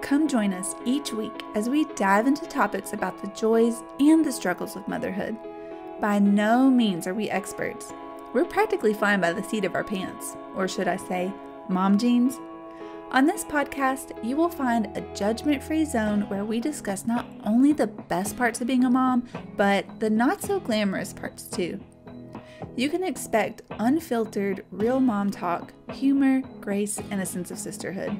Come join us each week as we dive into topics about the joys and the struggles of motherhood. By no means are we experts. We're practically flying by the seat of our pants, or should I say, mom jeans. On this podcast, you will find a judgment-free zone where we discuss not only the best parts of being a mom, but the not-so-glamorous parts too. You can expect unfiltered, real mom talk, humor, grace, and a sense of sisterhood.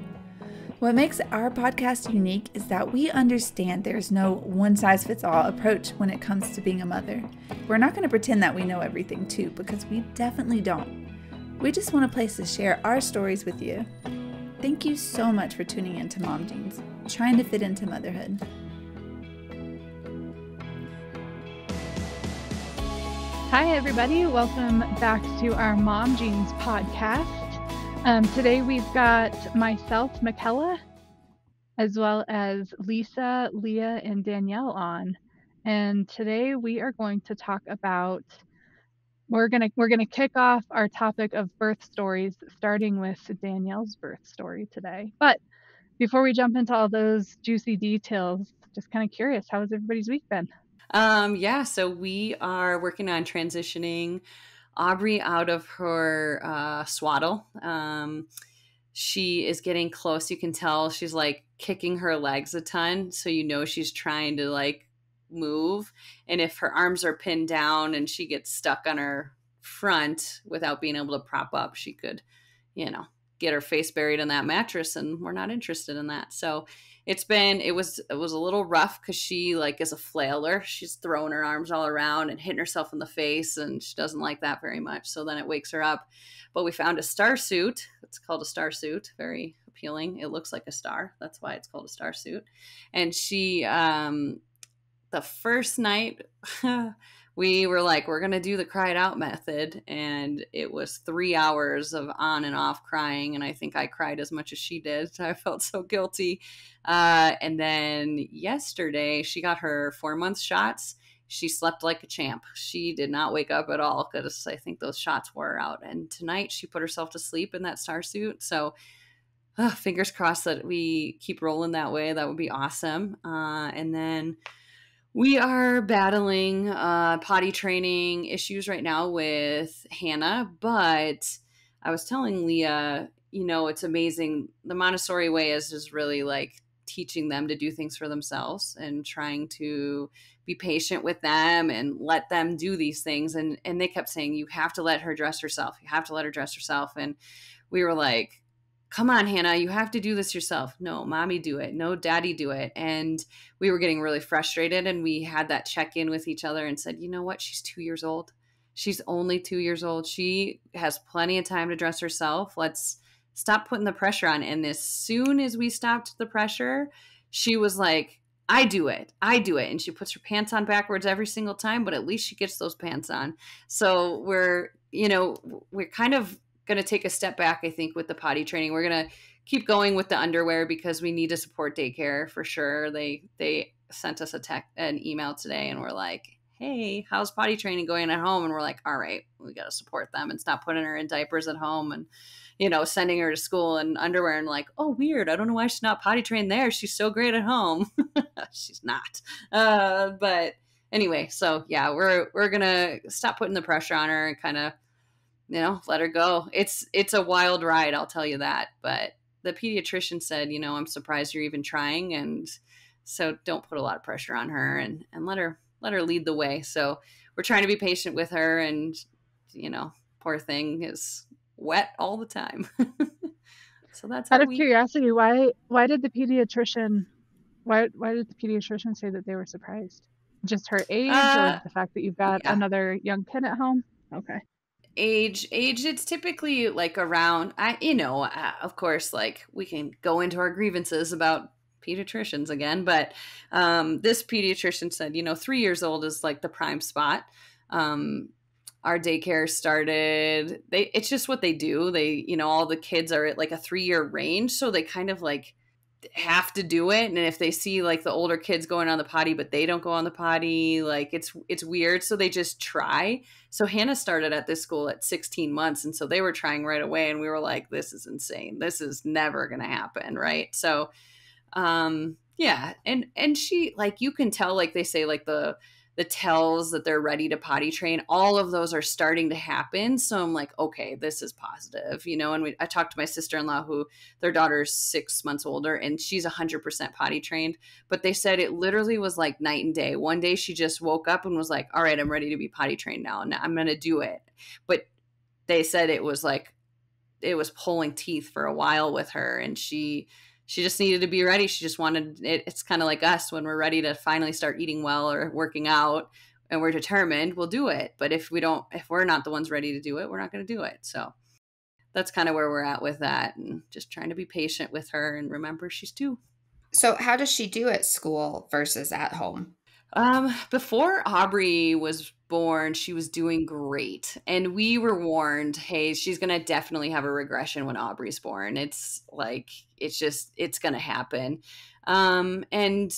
What makes our podcast unique is that we understand there's no one-size-fits-all approach when it comes to being a mother. We're not going to pretend that we know everything too, because we definitely don't. We just want a place to share our stories with you. Thank you so much for tuning in to Mom Jeans, trying to fit into motherhood. Hi, everybody. Welcome back to our Mom Jeans podcast. Today we've got myself, Michaela, as well as Lisa, Leah, and Danielle on. And today we are going to talk about We're gonna kick off our topic of birth stories, starting with Danielle's birth story today. But before we jump into all those juicy details, just kind of curious, how has everybody's week been? So we are working on transitioning Aubrey out of her swaddle. She is getting close. You can tell she's like kicking her legs a ton, so you know she's trying to like move, and if her arms are pinned down and she gets stuck on her front without being able to prop up, she could, get her face buried in that mattress, and we're not interested in that. So it was a little rough because she like is a flailer. She's throwing her arms all around and hitting herself in the face, and she doesn't like that very much. So then it wakes her up. But we found a star suit. It's called a star suit. Very appealing. It looks like a star. That's why it's called a star suit. And she the first night we were like, we're going to do the cry it out method. And it was 3 hours of on and off crying. And I think I cried as much as she did. I felt so guilty. And then yesterday she got her 4-month shots. She slept like a champ. She did not wake up at all because I think those shots wore her out. And tonight she put herself to sleep in that star suit. So fingers crossed that we keep rolling that way. That would be awesome. And then we are battling potty training issues right now with Hannah, but I was telling Leah, it's amazing. The Montessori way is just really like teaching them to do things for themselves and trying to be patient with them and let them do these things. And they kept saying, you have to let her dress herself. You have to let her dress herself. And we were like, come on, Hannah, you have to do this yourself. No, mommy do it. No, daddy do it. And we were getting really frustrated, and we had that check-in with each other and said, you know what? She's 2 years old. She's only 2 years old. She has plenty of time to dress herself. Let's stop putting the pressure on. And as soon as we stopped the pressure, she was like, I do it. And she puts her pants on backwards every single time, but at least she gets those pants on. So we're kind of going to take a step back, I think, with the potty training. We're going to keep going with the underwear because we need to support daycare for sure. They sent us an email today, and we're like, hey, how's potty training going at home? And we're like, all right, we got to support them and stop putting her in diapers at home and, sending her to school in underwear, and like, oh, weird. I don't know why she's not potty trained there. She's so great at home. She's not. But anyway, so yeah, we're going to stop putting the pressure on her and kind of, let her go. It's a wild ride, I'll tell you that. But the pediatrician said, I'm surprised you're even trying. And so don't put a lot of pressure on her and let her lead the way. So we're trying to be patient with her, and, poor thing is wet all the time. So that's out of curiosity, why did the pediatrician say that they were surprised? Just her age, or the fact that you've got another young kid at home? Okay. Age, it's typically like around, of course, like we can go into our grievances about pediatricians again, but this pediatrician said, 3 years old is like the prime spot. Our daycare started, it's just what they do. They, all the kids are at like a 3-year range, so they kind of like have to do it. And if they see like the older kids going on the potty, but they don't go on the potty, like it's weird. So they just try. So Hannah started at this school at 16 months. And so they were trying right away. And we were like, this is insane. This is never going to happen. Right. So Yeah. And she, like, you can tell, like they say, like the tells that they're ready to potty train, all of those are starting to happen. So I'm like, okay, this is positive, and I talked to my sister-in-law, who their daughter's 6 months older, and she's 100% potty trained, but they said it literally was like night and day. One day she just woke up and was like, all right, I'm ready to be potty trained now, and I'm going to do it. But they said it was pulling teeth for a while with her, and she just needed to be ready. She just wanted it. It's kind of like us when we're ready to finally start eating well or working out and we're determined, we'll do it. But if we're not the ones ready to do it, we're not going to do it. So that's kind of where we're at with that, and just trying to be patient with her and remember she's 2. So how does she do at school versus at home? Before Aubrey was born, she was doing great. And we were warned, hey, she's going to definitely have a regression when Aubrey's born. It's going to happen. And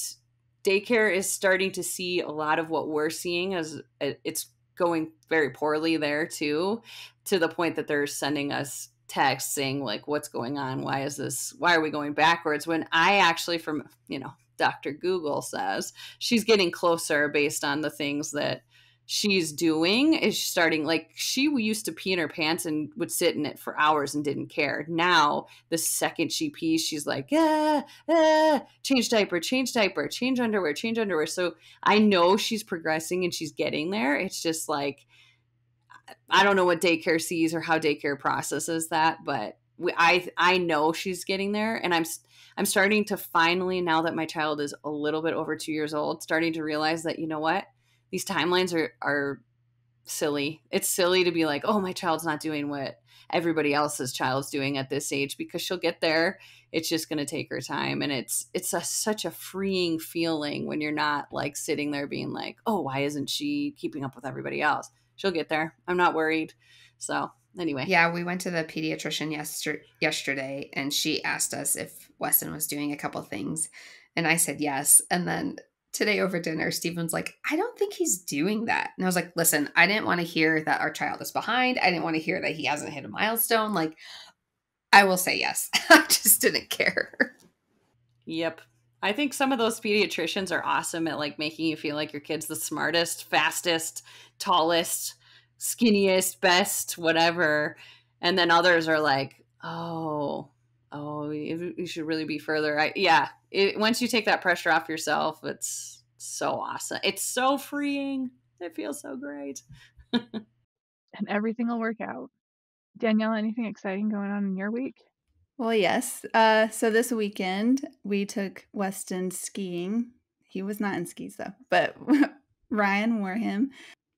daycare is starting to see a lot of what we're seeing, as it's going very poorly there too, to the point that they're sending us texts saying, like, what's going on? Why are we going backwards? When I actually, from, Dr. Google says she's getting closer based on the things that she's doing. Is starting, like, she used to pee in her pants and would sit in it for hours and didn't care. Now, the second she pees, she's like, change diaper, change underwear. So I know she's progressing and she's getting there. It's just like, I don't know what daycare sees or how daycare processes that, but I know she's getting there, and I'm starting to finally, now that my child is a little bit over 2 years old, starting to realize that, you know what, these timelines are silly. It's silly to be like, oh, my child's not doing what everybody else's child's doing at this age, because she'll get there. It's just going to take her time, and it's such a freeing feeling when you're not like sitting there being like, oh, why isn't she keeping up with everybody else? She'll get there. I'm not worried. So anyway. Yeah, we went to the pediatrician yesterday, and she asked us if Weston was doing a couple things, and I said yes. And then today over dinner, Stephen's like, I don't think he's doing that. And I was like, listen, I didn't want to hear that our child is behind. I didn't want to hear that he hasn't hit a milestone. Like, I will say yes. I just didn't care. Yep. I think some of those pediatricians are awesome at, like, making you feel like your kid's the smartest, fastest, tallest, skinniest, best, whatever. And then others are like, oh, you should really be further. Once you take that pressure off yourself, it's so awesome. It's so freeing. It feels so great. And everything will work out. Danielle, anything exciting going on in your week? Well, yes. So this weekend we took Weston skiing. He was not in skis though, but Ryan wore him.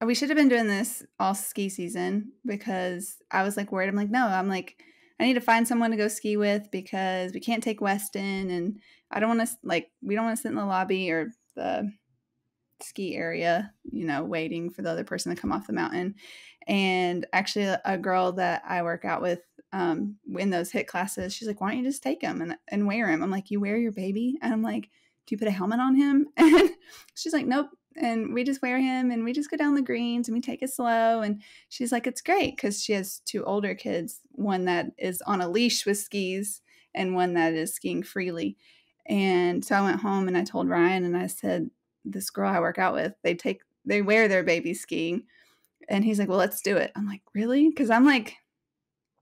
We should have been doing this all ski season, because I was like worried. I'm like, no, I need to find someone to go ski with, because we can't take Weston, and I don't want to, we don't want to sit in the lobby or the ski area, waiting for the other person to come off the mountain. And actually a girl that I work out with in those HIIT classes, she's like, why don't you just take him and wear him? I'm like, you wear your baby? And I'm like, do you put a helmet on him? And she's like, nope. And we just wear him, and we just go down the greens, and we take it slow. And she's like, it's great, because she has 2 older kids, one that is on a leash with skis and one that is skiing freely. And so I went home and I told Ryan, and I said, this girl I work out with, they wear their baby skiing. And he's like, well, let's do it. I'm like, really? Because I'm like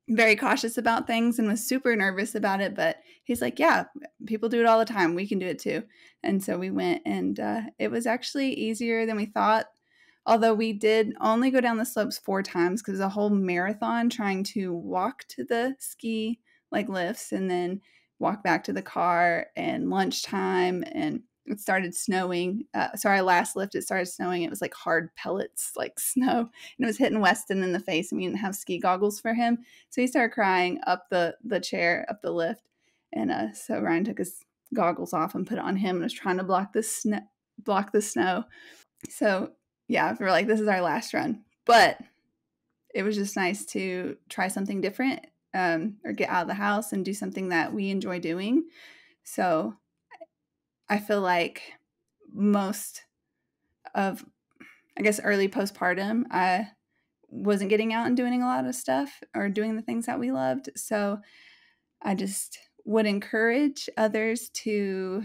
very cautious about things and was super nervous about it. But he's like, yeah, people do it all the time. We can do it too. And so we went, and it was actually easier than we thought. Although we did only go down the slopes 4 times, because it was a whole marathon trying to walk to the ski lifts and then walk back to the car, and lunchtime, and it started snowing. So our last lift, it started snowing. It was like hard pellets, like snow. And it was hitting Weston in the face, and we didn't have ski goggles for him. So he started crying up the chair, up the lift. And so Ryan took his goggles off and put it on him, and was trying to block the snow. So yeah, we're like, this is our last run. But it was just nice to try something different, or get out of the house and do something that we enjoy doing. So I feel like most of, I guess, early postpartum, I wasn't getting out and doing a lot of stuff or doing the things that we loved. So I just would encourage others to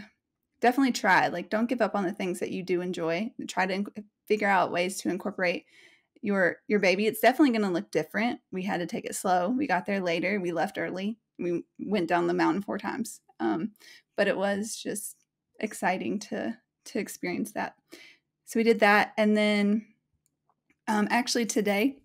definitely try. Like, don't give up on the things that you do enjoy. Try to figure out ways to incorporate your baby. It's definitely going to look different. We had to take it slow. We got there later. We left early. We went down the mountain 4 times. But it was just exciting to experience that. So we did that. And then actually today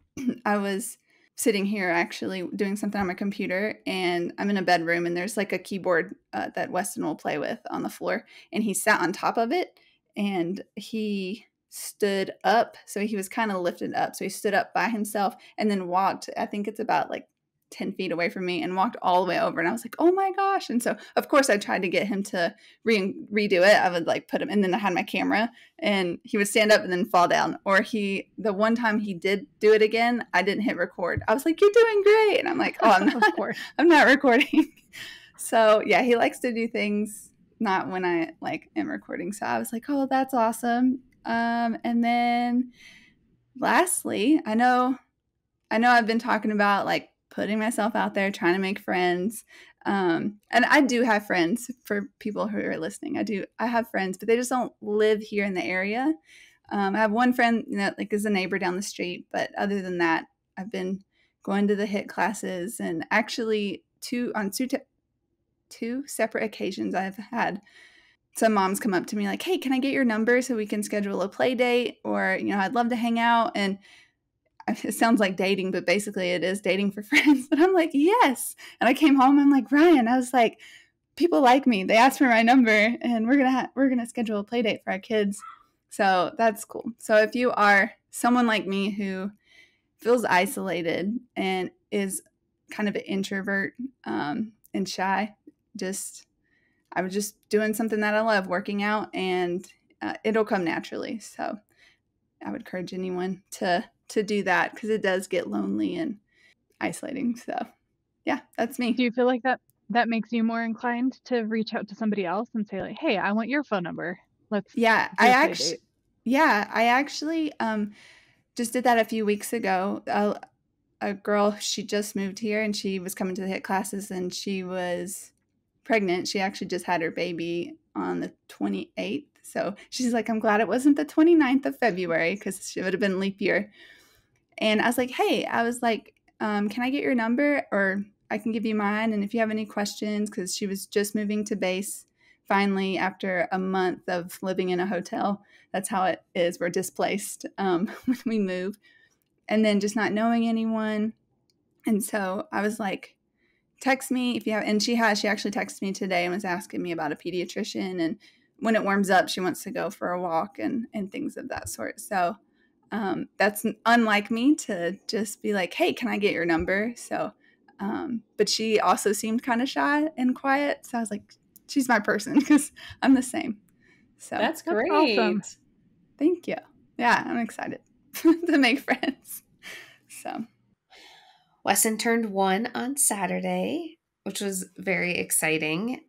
I was sitting here actually doing something on my computer, and I'm in a bedroom, and there's like a keyboard that Weston will play with on the floor, and he sat on top of it, and he stood up. So he was kind of lifted up. So he stood up by himself and then walked, I think it's about like 10 feet away from me, and walked all the way over. And I was like, oh my gosh. And so, of course, I tried to get him to redo it. I would like put him, and then I had my camera, and he would stand up and then fall down. Or the one time he did do it again, I didn't hit record. I was like, you're doing great. And I'm like, oh, Of course. I'm not recording. So yeah, he likes to do things not when I like am recording. So I was like, oh, that's awesome. And then lastly, I know I've been talking about like putting myself out there, trying to make friends. And I do have friends. For people who are listening, I have friends, but they just don't live here in the area. I have one friend that like is a neighbor down the street, but other than that, I've been going to the HIT classes, and actually on two separate occasions I've had some moms come up to me like, hey, can I get your number so we can schedule a play date? Or, I'd love to hang out. And it sounds like dating, but basically it is dating for friends. But I'm like, yes. And I came home, I'm like, Ryan, I was like, people like me. They asked for my number, and we're going to schedule a play date for our kids. So that's cool. So if you are someone like me who feels isolated and is kind of an introvert and shy, I was just doing something that I love, working out, and it'll come naturally. So I would encourage anyone to do that, because it does get lonely and isolating. So yeah, that's me. Do you feel like that makes you more inclined to reach out to somebody else and say like, hey, I want your phone number. Let's Yeah, do a play date. I actually just did that a few weeks ago. A girl, she just moved here, and she was coming to the HIT classes, and she was pregnant. She actually just had her baby on the 28th. So she's like, I'm glad it wasn't the 29th of February, because it would have been leap year. And I was like, hey, can I get your number, or I can give you mine? And if you have any questions, because she was just moving to base finally after a month of living in a hotel. That's how it is. We're displaced when we move, and then just not knowing anyone. And so I was like, text me if you have, and she actually texted me today and was asking me about a pediatrician, and when it warms up, she wants to go for a walk and things of that sort. So that's unlike me to just be like, hey, can I get your number? So, but she also seemed kind of shy and quiet. So I was like, she's my person, because I'm the same. So That's great. awesome. Thank you. Yeah, I'm excited to make friends. So Wesson turned 1 on Saturday, which was very exciting.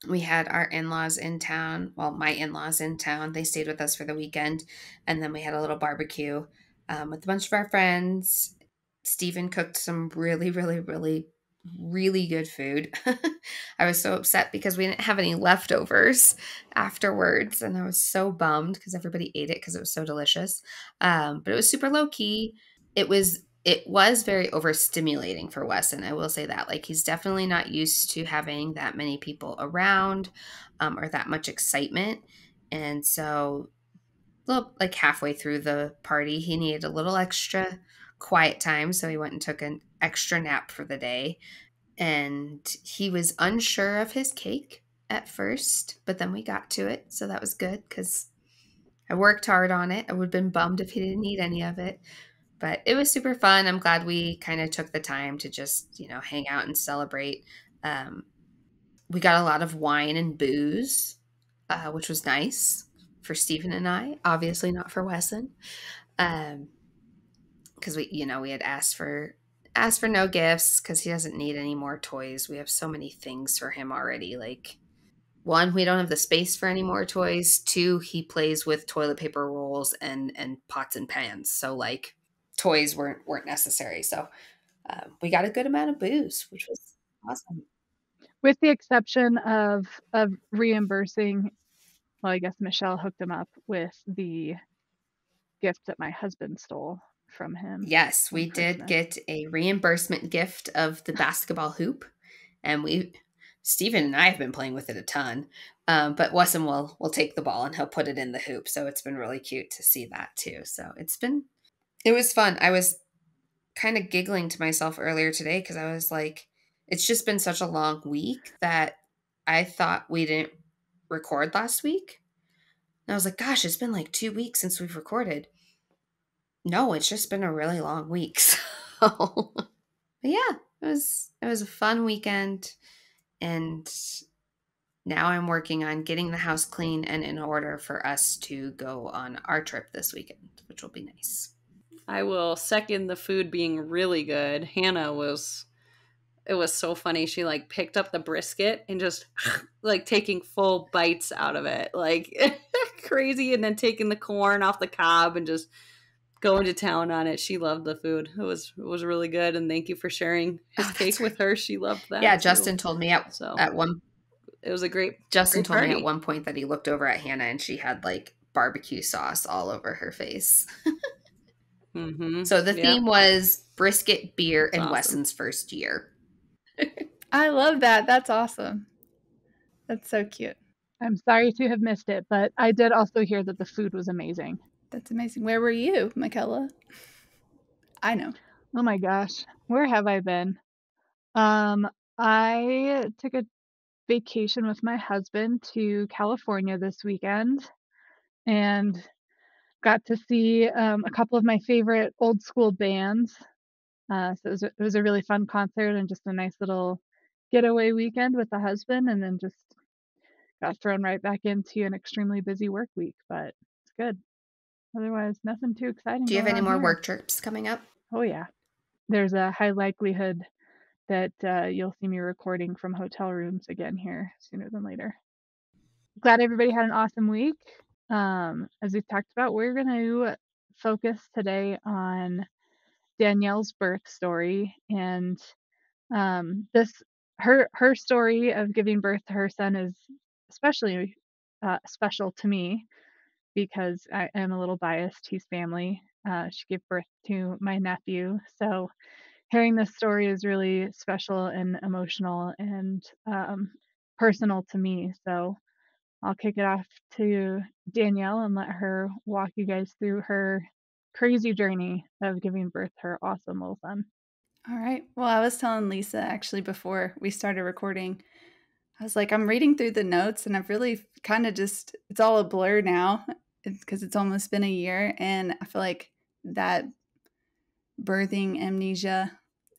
We had our in-laws in town. Well, my in-laws in town. They stayed with us for the weekend. And then we had a little barbecue with a bunch of our friends. Stephen cooked some really, really, really, really good food. I was so upset because we didn't have any leftovers afterwards. And I was so bummed because everybody ate it because it was so delicious. But it was super low-key. It was very overstimulating for Wesson. I will say that. Like, he's definitely not used to having that many people around or that much excitement. And so, like halfway through the party, he needed a little extra quiet time. So he went and took an extra nap for the day. And he was unsure of his cake at first, but then we got to it. So that was good because I worked hard on it. I would have been bummed if he didn't eat any of it. But it was super fun. I'm glad we kind of took the time to just, hang out and celebrate. We got a lot of wine and booze, which was nice for Stephen and I. Obviously not for Wesson, because we had asked for no gifts because he doesn't need any more toys. We have so many things for him already. Like, 1, we don't have the space for any more toys. 2, he plays with toilet paper rolls and pots and pans. So like, toys weren't necessary. So we got a good amount of booze, which was awesome. with the exception of reimbursing. Well, I guess Michelle hooked him up with the gift that my husband stole from him. Yes, on we did Christmas. get a reimbursement gift of the basketball hoop, and Stephen and I have been playing with it a ton. But Wesson will take the ball and he'll put it in the hoop, so it's been really cute to see that too. So it was fun. I was kind of giggling to myself earlier today because I was like, it's just been such a long week that I thought we didn't record last week. And I was like, gosh, it's been like 2 weeks since we've recorded. No, it's just been a really long week. So, but yeah, it was a fun weekend, and now I'm working on getting the house clean and in order for us to go on our trip this weekend, which will be nice. I will second the food being really good. Hannah it was so funny. She like picked up the brisket and just like taking full bites out of it, like crazy, and then taking the corn off the cob and just going to town on it. She loved the food. It was really good, and thank you for sharing his cake with her. She loved that. Yeah, too. Justin told me at one. It was a great. Justin great told me party. at one point that he looked over at Hannah and she had like barbecue sauce all over her face. Mm-hmm. So the theme was brisket, beer, That's and awesome. Wesson's first year. I love that. That's awesome. That's so cute. I'm sorry to have missed it, but I did also hear that the food was amazing. That's amazing. Where were you, Michaela? I know. Oh my gosh, where have I been? I took a vacation with my husband to California this weekend and got to see a couple of my favorite old school bands. So it was a really fun concert and just a nice little getaway weekend with the husband, and then just got thrown right back into an extremely busy work week, but it's good. Otherwise, nothing too exciting. Do you have going any on more here. work trips coming up? Oh yeah. There's a high likelihood that you'll see me recording from hotel rooms again here sooner than later. Glad everybody had an awesome week. As we've talked about, we're going to focus today on Danielle's birth story, and her story of giving birth to her son is especially special to me because I am a little biased. He's family. She gave birth to my nephew, so hearing this story is really special and emotional and personal to me. So I'll kick it off to Danielle and let her walk you guys through her crazy journey of giving birth to her awesome little son. All right. Well, I was telling Lisa actually before we started recording, I was like, I'm reading through the notes and I've really kind of just, it's all a blur now because it's almost been a year. And I feel like that birthing amnesia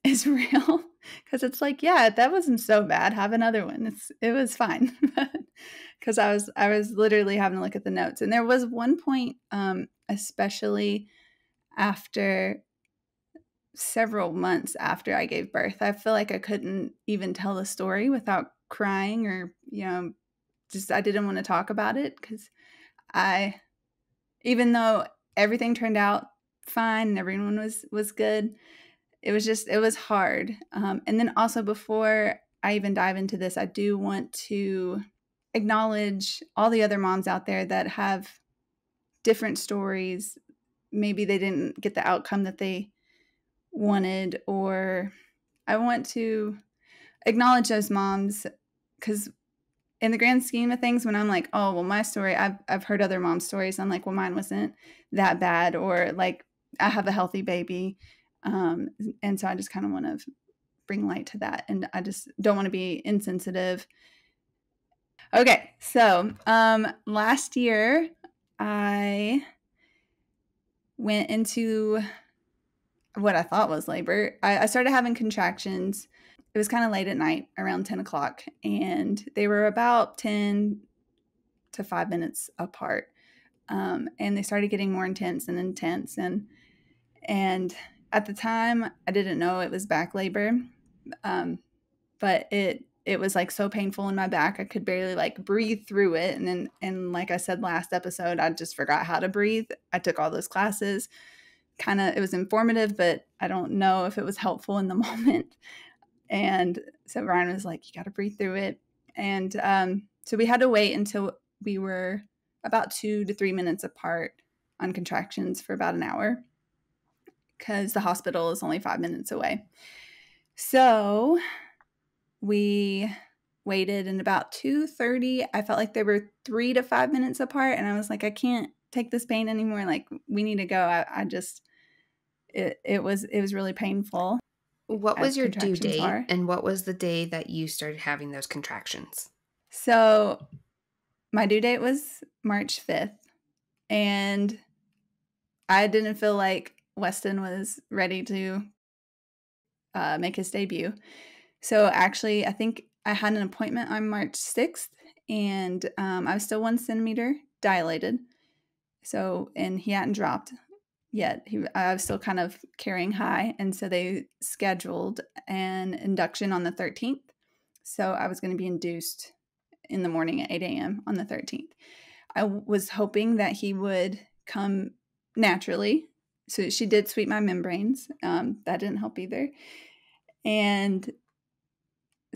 is real because it's like, yeah, that wasn't so bad. Have another one. It was fine. Because I was literally having to look at the notes. And there was one point, especially after several months after I gave birth, I feel like I couldn't even tell the story without crying or, just I didn't want to talk about it because even though everything turned out fine and everyone was good, it was hard. And then also before I even dive into this, I do want to acknowledge all the other moms out there that have different stories. Maybe they didn't get the outcome that they wanted, or I want to acknowledge those moms because in the grand scheme of things, when I'm like, oh, well, my story, I've heard other moms' stories. I'm like, well, mine wasn't that bad, or like I have a healthy baby. And so I just kind of want to bring light to that. And I just don't want to be insensitive. Okay. So last year I went into what I thought was labor. I started having contractions. It was kind of late at night, around 10 o'clock, and they were about 10 to 5 minutes apart. And they started getting more intense and intense. And at the time, I didn't know it was back labor, but it was like so painful in my back. I could barely like breathe through it. And like I said last episode, I just forgot how to breathe. I took all those classes. It was informative, but I don't know if it was helpful in the moment. And So Ryan was like, you got to breathe through it. And so we had to wait until we were about 2 to 3 minutes apart on contractions for about an hour because the hospital is only 5 minutes away. So we waited, and about 2:30, I felt like they were 3 to 5 minutes apart. And I was like, I can't take this pain anymore. Like, we need to go. It was really painful. What was your due date, and what was the day that you started having those contractions? So my due date was March 5th, and I didn't feel like Weston was ready to make his debut. So actually, I think I had an appointment on March 6th, and I was still 1 centimeter dilated. So, and he hadn't dropped yet. I was still kind of carrying high, and so they scheduled an induction on the 13th. So I was going to be induced in the morning at 8 a.m. on the 13th. I was hoping that he would come naturally. So she did sweep my membranes. That didn't help either. And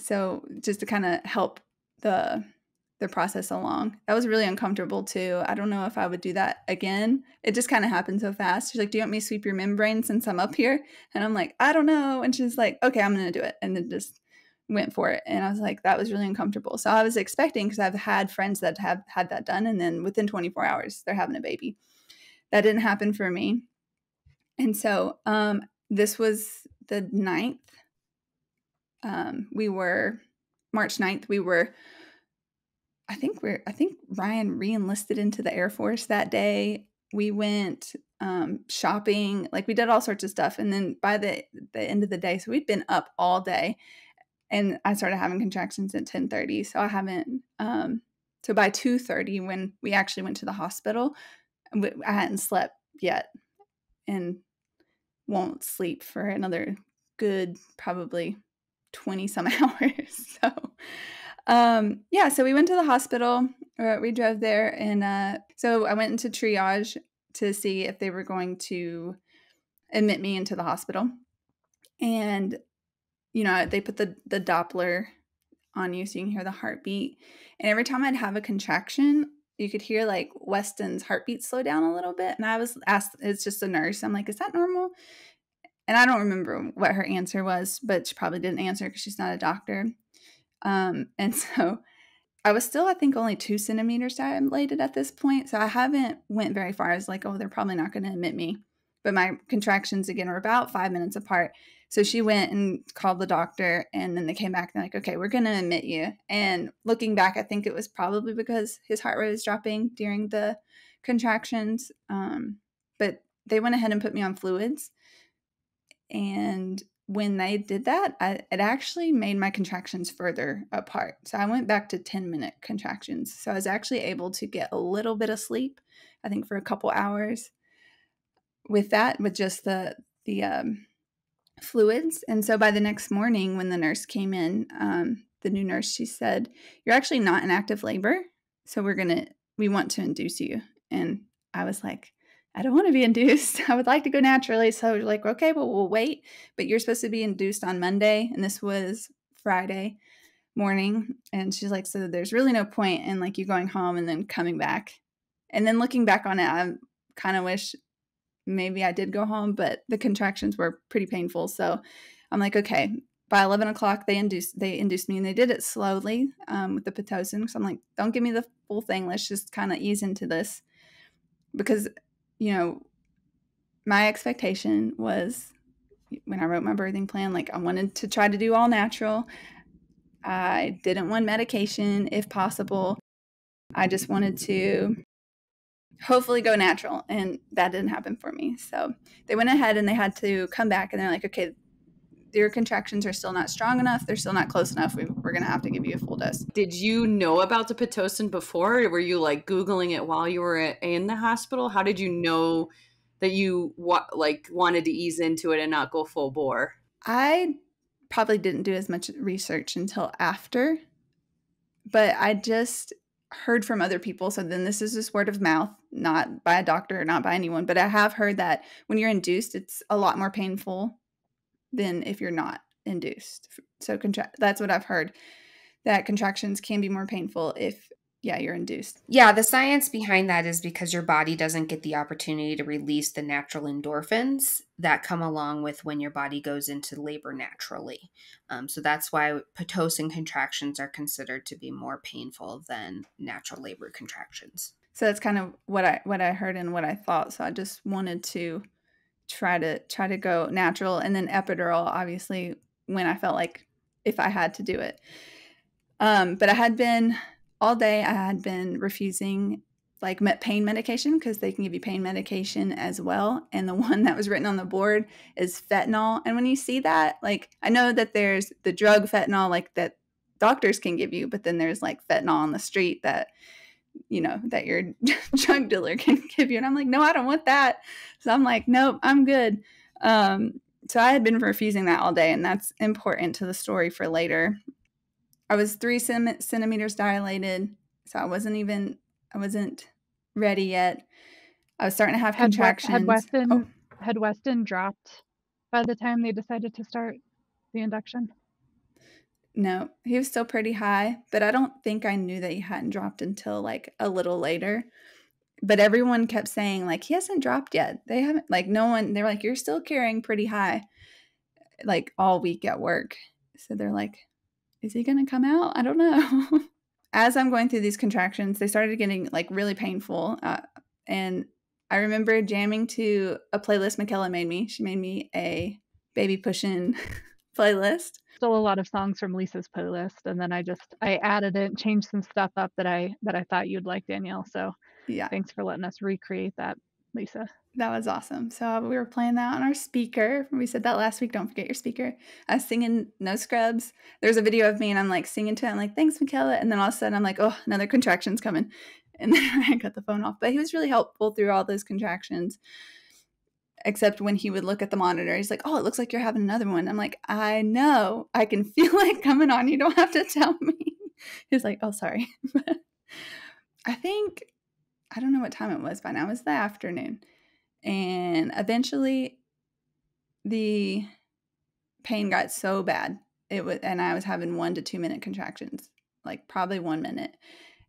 so just to kind of help the process along. That was really uncomfortable too. I don't know if I would do that again. It just kind of happened so fast. She's like, do you want me to sweep your membrane since I'm up here? And I'm like, I don't know. And she's like, okay, I'm going to do it. And then just went for it. And I was like, that was really uncomfortable. So I was expecting, because I've had friends that have had that done, and then within 24 hours, they're having a baby. That didn't happen for me. And so this was the 9th. We were March 9th. We were, I think Ryan re-enlisted into the Air Force that day. We went shopping, like we did all sorts of stuff. And then by the end of the day, so we'd been up all day, and I started having contractions at 10:30. So I haven't, so by 2:30, when we actually went to the hospital, I hadn't slept yet and won't sleep for another good, probably 20 some hours. So yeah, so we went to the hospital, we drove there, and so I went into triage to see if they were going to admit me into the hospital. And, you know, they put the Doppler on you so you can hear the heartbeat. And every time I'd have a contraction, you could hear like Weston's heartbeat slow down a little bit. And I was asked, it's just a nurse, I'm like, is that normal? And I don't remember what her answer was, but she probably didn't answer because she's not a doctor. And so I was still, I think, only 2 centimeters dilated at this point. So I haven't went very far. I was like, oh, they're probably not going to admit me. But my contractions, again, were about 5 minutes apart. So she went and called the doctor, and then they came back and they're like, okay, we're going to admit you. And looking back, I think it was probably because his heart rate was dropping during the contractions. But they went ahead and put me on fluids. And when they did that, it actually made my contractions further apart. So I went back to 10-minute contractions. So I was actually able to get a little bit of sleep, I think for a couple hours with that, with just the fluids. And so by the next morning when the nurse came in, the new nurse, she said, you're actually not in active labor. So we want to induce you. And I was like, I don't want to be induced. I would like to go naturally. So we're like, okay, well, we'll wait. But you're supposed to be induced on Monday. And this was Friday morning. And she's like, so there's really no point in like you going home and then coming back. And then looking back on it, I kind of wish maybe I did go home, but the contractions were pretty painful. So I'm like, okay, by 11 o'clock, they induced me, and they did it slowly with the Pitocin. So I'm like, don't give me the full thing. Let's just kind of ease into this, because you know, my expectation was when I wrote my birthing plan, like I wanted to try to do all natural. I didn't want medication if possible. I just wanted to hopefully go natural, and that didn't happen for me. So they went ahead and they had to come back, and they're like, okay, your contractions are still not strong enough. They're still not close enough. We're going to have to give you a full dose. Did you know about the Pitocin before? Or were you like Googling it while you were in the hospital? How did you know that you wanted to ease into it and not go full bore? I probably didn't do as much research until after, but I just heard from other people. So then this is just word of mouth, not by a doctor, not by anyone, but I have heard that when you're induced, it's a lot more painful than if you're not. induced. So that's what I've heard, that contractions can be more painful if, you're induced. Yeah, the science behind that is because your body doesn't get the opportunity to release the natural endorphins that come along with when your body goes into labor naturally. So that's why Pitocin contractions are considered to be more painful than natural labor contractions. So that's kind of what I heard and what I thought. So I just wanted to try to go natural, and then epidural, obviously, when I felt like if I had to do it. But all day I had been refusing like pain medication, because they can give you pain medication as well. And the one that was written on the board is fentanyl. And when you see that, like, I know that there's the drug fentanyl, like that doctors can give you, but then there's like fentanyl on the street that, that your drug dealer can give you. And I'm like, no, I don't want that. So I'm like, nope, I'm good. So I had been refusing that all day, and that's important to the story for later. I was 3 centimeters dilated, so I wasn't ready yet. I was starting to have contractions. Had Weston dropped by the time they decided to start the induction? No, he was still pretty high, but I don't think I knew that he hadn't dropped until like a little later. But everyone kept saying like, he hasn't dropped yet. They haven't, like, no one, they're like, you're still carrying pretty high, like all week at work. So they're like, is he going to come out? I don't know. As I'm going through these contractions, they started getting like really painful. And I remember jamming to a playlist Michaela made me. She made me a baby push-in playlist. Still a lot of songs from Lisa's playlist. And then I added it, changed some stuff up that I thought you'd like, Danielle. So yeah, thanks for letting us recreate that, Lisa. That was awesome. So we were playing that on our speaker. We said that last week. Don't forget your speaker. I was singing No Scrubs. There's a video of me and I'm like singing to it. I'm like, thanks, Michaela. And then all of a sudden I'm like, oh, another contraction's coming. And then I got the phone off. But he was really helpful through all those contractions. Except when he would look at the monitor, he's like, oh, it looks like you're having another one. I'm like, I know. I can feel it coming on. You don't have to tell me. He's like, oh, sorry. I don't know what time it was by now. It was the afternoon. And eventually the pain got so bad. And I was having 1 to 2 minute contractions, like probably 1 minute.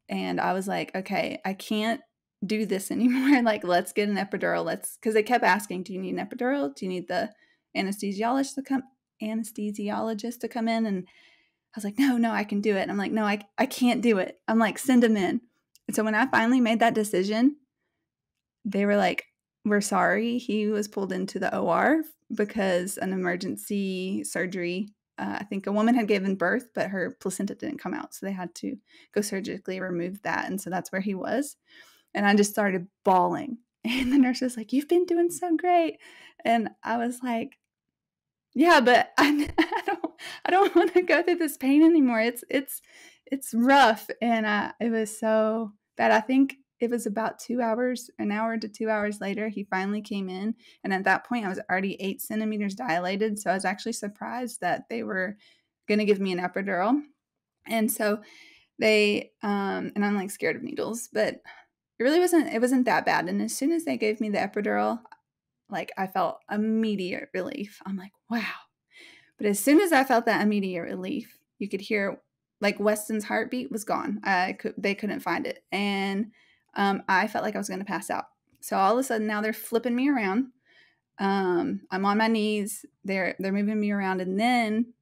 And I was like, okay, I can't do this anymore. Like, let's get an epidural. Because they kept asking, do you need an epidural? Do you need the anesthesiologist to come in? And I was like, no, I can do it. And I'm like, no, I can't do it. I'm like, send him in. And so when I finally made that decision, they were like, we're sorry. He was pulled into the OR because an emergency surgery. I think a woman had given birth, but her placenta didn't come out. So they had to go surgically remove that. And so that's where he was. And I just started bawling. And the nurse was like, you've been doing so great. And I was like, yeah, but I don't want to go through this pain anymore. It's rough. And it was so bad. I think it was about 2 hours, an hour to 2 hours later, he finally came in. And at that point, I was already 8 centimeters dilated. So I was actually surprised that they were going to give me an epidural. And so and I'm like scared of needles, but it wasn't that bad. And as soon as they gave me the epidural, like I felt immediate relief. I'm like, wow. But as soon as I felt that immediate relief, you could hear like Weston's heartbeat was gone. They couldn't find it. And I felt like I was going to pass out. So all of a sudden now they're flipping me around. I'm on my knees. They're moving me around. And then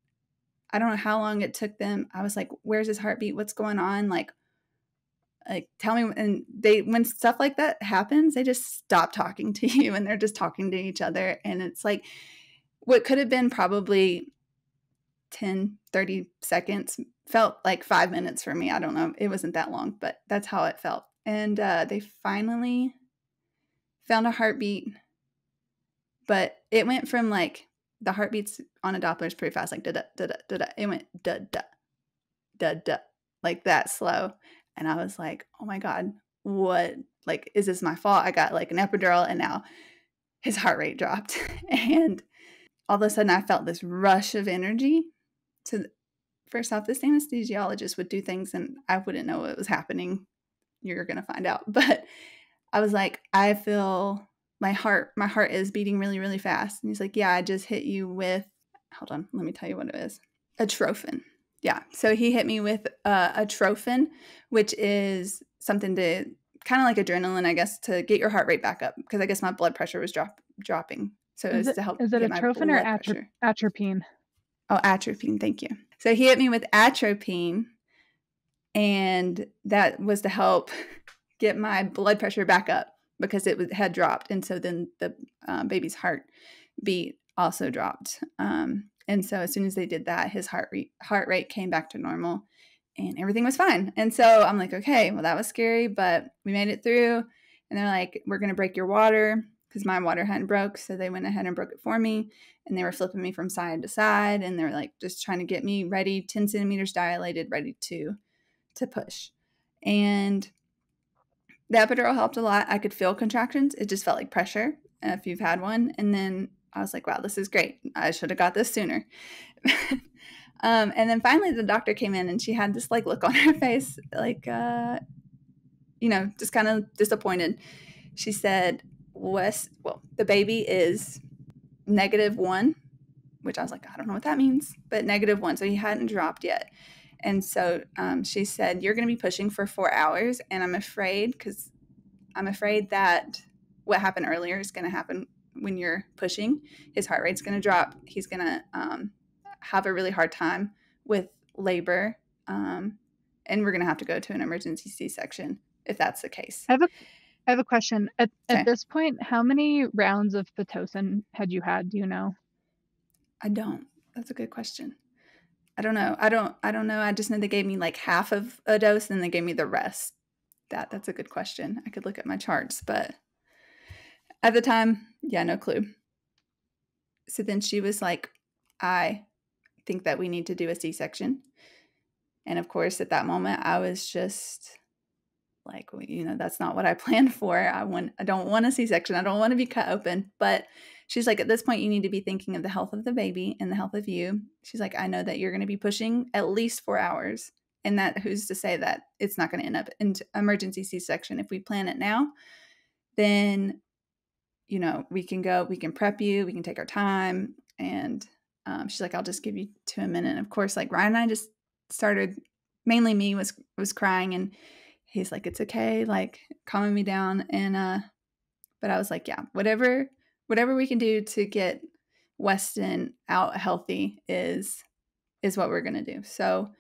I don't know how long it took them. I was like, where's his heartbeat? What's going on? Like tell me. And when stuff like that happens, they just stop talking to you and they're just talking to each other. And it's like what could have been probably 10, 30 seconds felt like 5 minutes for me. I don't know. It wasn't that long, but that's how it felt. And they finally found a heartbeat, but it went from like the heartbeats on a Doppler is pretty fast, like da da da da da da. It went da da da da, like that slow. And I was like, oh my God, what? Like, is this my fault? I got like an epidural, and now his heart rate dropped. And all of a sudden, I felt this rush of energy. So first off, this anesthesiologist would do things, and I wouldn't know what was happening. You're going to find out. But I was like, I feel my heart is beating really, really fast. And he's like, yeah, I just hit you with hold on, let me tell you what it is. Atrophin. Yeah. So he hit me with atrophin, which is something to kind of like adrenaline, I guess, to get your heart rate back up, because I guess my blood pressure was dropping. So it was to help is it get my atrophin blood or pressure. atropine? Oh, atropine. Thank you. So he hit me with atropine, and that was to help get my blood pressure back up because had dropped. And so then the baby's heartbeat also dropped. And so as soon as they did that, his heart rate came back to normal and everything was fine. And so I'm like, okay, well, that was scary, but we made it through. And they're like, we're going to break your water, because my water hadn't broke. So they went ahead and broke it for me. And they were flipping me from side to side. And they were like just trying to get me ready, 10 centimeters dilated, ready to push. And the epidural helped a lot. I could feel contractions. It just felt like pressure if you've had one. And then I was like, wow, this is great. I should have got this sooner. And then finally the doctor came in and she had this like look on her face, like, just kind of disappointed. She said, the baby is -1, which I was like, I don't know what that means, but -1. So he hadn't dropped yet. And so she said, you're going to be pushing for 4 hours. And I'm afraid that what happened earlier is going to happen when you're pushing. His heart rate's going to drop. He's going to have a really hard time with labor. And we're going to have to go to an emergency C-section if that's the case. I have a question. At this point, how many rounds of Pitocin had you had? Do you know? I don't. That's a good question. I don't know. I don't know. I just know they gave me like half of a dose and they gave me the rest. That's a good question. I could look at my charts, but at the time, yeah, no clue. So then she was like, I think that we need to do a C-section. And of course, at that moment, I was just like, that's not what I planned for. I don't want a C-section. I don't want to be cut open. But she's like, at this point, you need to be thinking of the health of the baby and the health of you. She's like, I know that you're going to be pushing at least 4 hours. And that who's to say that it's not going to end up in emergency C-section? If we plan it now, then, we can prep you. We can take our time. And she's like, I'll just give you 2 minutes. And of course, like Ryan and I just started, mainly me was crying, and he's like, it's okay, like calming me down. And, but I was like, yeah, whatever we can do to get Weston out healthy is what we're going to do. So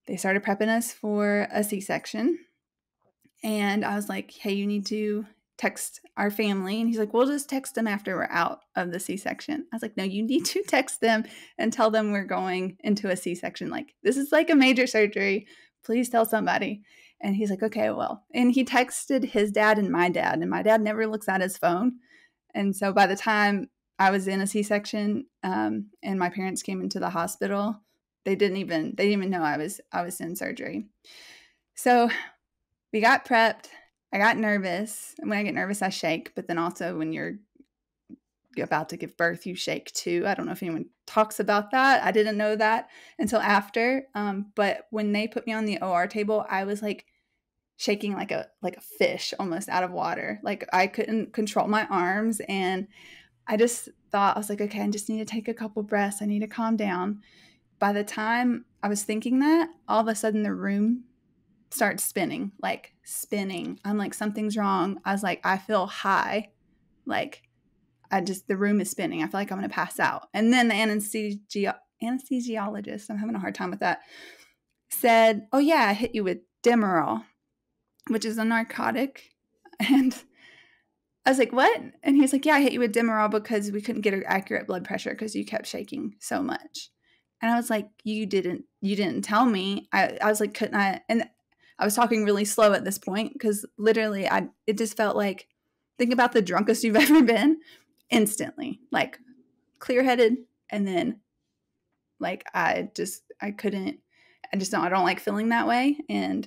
they started prepping us for a C-section. And I was like, hey, you need to text our family. And he's like, we'll just text them after we're out of the C-section. I was like, no, you need to text them and tell them we're going into a C-section. Like, this is like a major surgery. Please tell somebody. And he's like, okay, well. And he texted his dad, and my dad never looks at his phone. And so by the time I was in a C-section and my parents came into the hospital, they didn't even know I was in surgery. So we got prepped. I got nervous. And when I get nervous, I shake. But then also when you're about to give birth, you shake too. I don't know if anyone talks about that. I didn't know that until after. But when they put me on the OR table, I was like shaking like a fish almost out of water. Like I couldn't control my arms. And I just thought, I was like, okay, I just need to take a couple breaths. I need to calm down. By the time I was thinking that, all of a sudden the room starts spinning. I'm like, something's wrong. I was like, I feel high. Like the room is spinning. I feel like I'm going to pass out. And then the anesthesiologist, I'm having a hard time with that, said, oh yeah, I hit you with Demerol, which is a narcotic. And I was like, what? And he's like, yeah, I hit you with Demerol because we couldn't get an accurate blood pressure because you kept shaking so much. And I was like, you didn't tell me. I was like, couldn't I? And I was talking really slow at this point because literally it just felt like, think about the drunkest you've ever been instantly, like clear-headed. And then like, I don't like feeling that way. And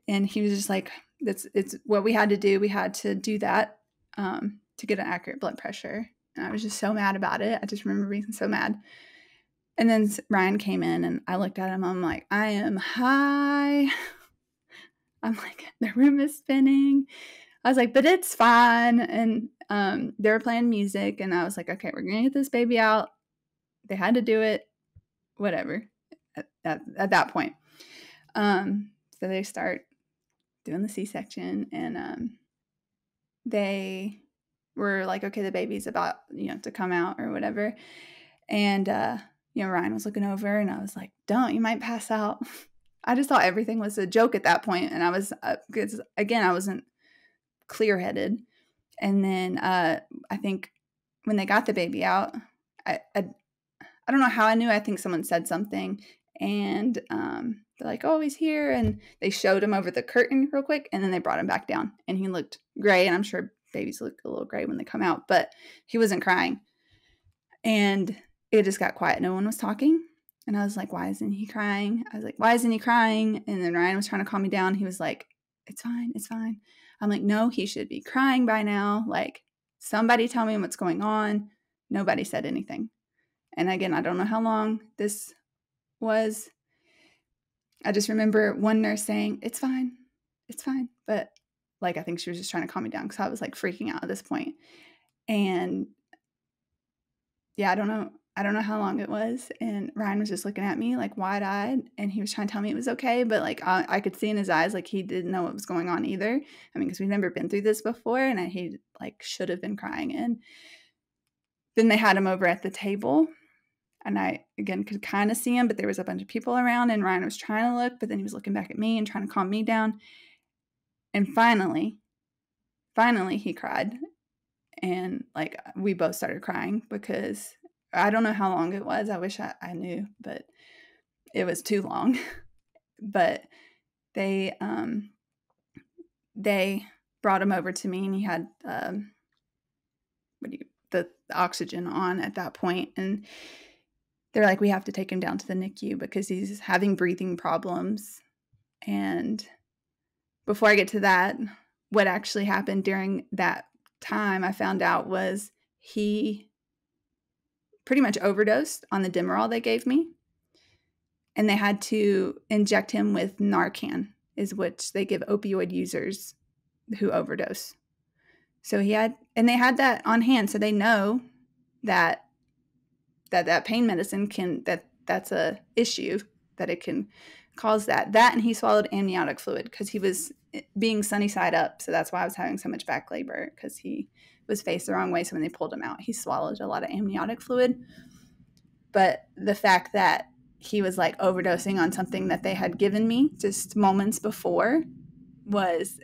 he was just like, it's what we had to do. We had to do that to get an accurate blood pressure. And I was just so mad about it. I just remember being so mad. And then Ryan came in and I looked at him. I'm like, I am high. I'm like, the room is spinning. I was like, but it's fine. And they were playing music, and I was like, okay, we're going to get this baby out. They had to do it, whatever, at that point. So they start doing the C-section, and they were like, okay, the baby's about, to come out or whatever. And, Ryan was looking over, and I was like, don't, you might pass out. I just thought everything was a joke at that point. And I was, because again, I wasn't clear-headed. And then I think when they got the baby out, I don't know how I knew. I think someone said something, and they're like, oh, he's here. And they showed him over the curtain real quick, and then they brought him back down, and he looked gray. And I'm sure babies look a little gray when they come out, but he wasn't crying. And it just got quiet. No one was talking. And I was like, why isn't he crying? I was like, why isn't he crying? And then Ryan was trying to calm me down. He was like, it's fine. It's fine. I'm like, no, he should be crying by now. Like, somebody tell me what's going on. Nobody said anything. And again, I don't know how long this was. I just remember one nurse saying, it's fine. It's fine. But like, I think she was just trying to calm me down because I was like freaking out at this point. And yeah, I don't know how long it was. And Ryan was just looking at me like wide-eyed, and he was trying to tell me it was okay. But like, I could see in his eyes, like he didn't know what was going on either. I mean, because we've never been through this before, and he like should have been crying. And then they had him over at the table, and I, again, could kind of see him, but there was a bunch of people around, and Ryan was trying to look, but then he was looking back at me and trying to calm me down. And finally he cried. And like, we both started crying because I don't know how long it was. I wish I knew, but it was too long. But they brought him over to me, and he had the oxygen on at that point. And they're like, we have to take him down to the NICU because he's having breathing problems. And before I get to that, what actually happened during that time I found out was he pretty much overdosed on the Demerol they gave me, and they had to inject him with Narcan, is which they give opioid users who overdose. So they had that on hand, so they know that pain medicine that's a issue, that it can cause that, and he swallowed amniotic fluid because he was being sunny side up. So that's why I was having so much back labor, because he was faced the wrong way. So when they pulled him out, he swallowed a lot of amniotic fluid. But the fact that he was like overdosing on something that they had given me just moments before was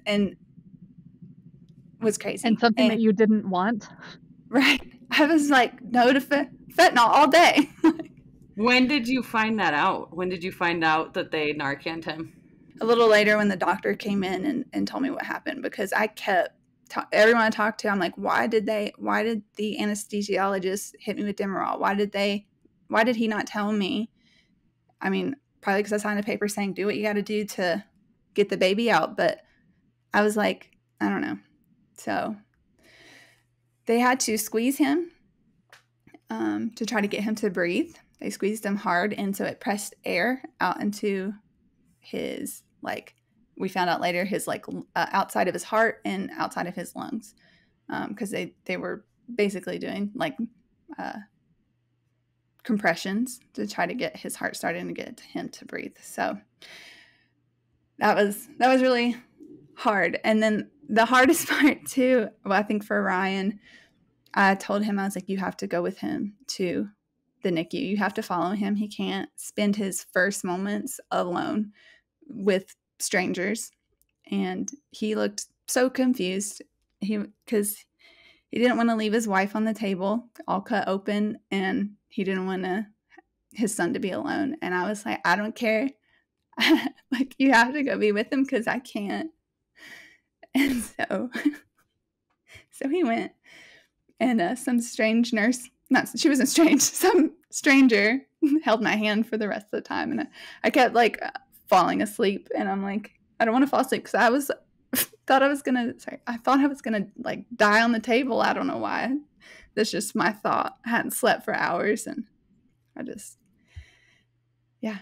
crazy. And something that you didn't want. Right. I was like, no to fentanyl all day. When did you find that out? When did you find out that they Narcaned him? A little later, when the doctor came in and told me what happened, because I kept everyone I talked to, I'm like, why did the anesthesiologist hit me with Demerol? Why did he not tell me? I mean, probably because I signed a paper saying do what you got to do to get the baby out. But I was like, I don't know. So they had to squeeze him to try to get him to breathe. They squeezed him hard, and so it pressed air out into his, like, we found out later, his like outside of his heart and outside of his lungs, because they were basically doing like compressions to try to get his heart starting to get him to breathe. So that was really hard. And then the hardest part too, well, I think for Ryan, I told him, I was like, you have to go with him to the NICU. You have to follow him. He can't spend his first moments alone with strangers. And he looked so confused, because he didn't want to leave his wife on the table all cut open, and he didn't want his son to be alone. And I was like, I don't care. Like, you have to go be with him because I can't. And so he went, and some strange nurse, she wasn't strange, some stranger held my hand for the rest of the time. And I kept like falling asleep, and I'm like, I don't want to fall asleep, because I thought I was gonna like die on the table. I don't know why. That's just my thought. I hadn't slept for hours, and I just, yeah.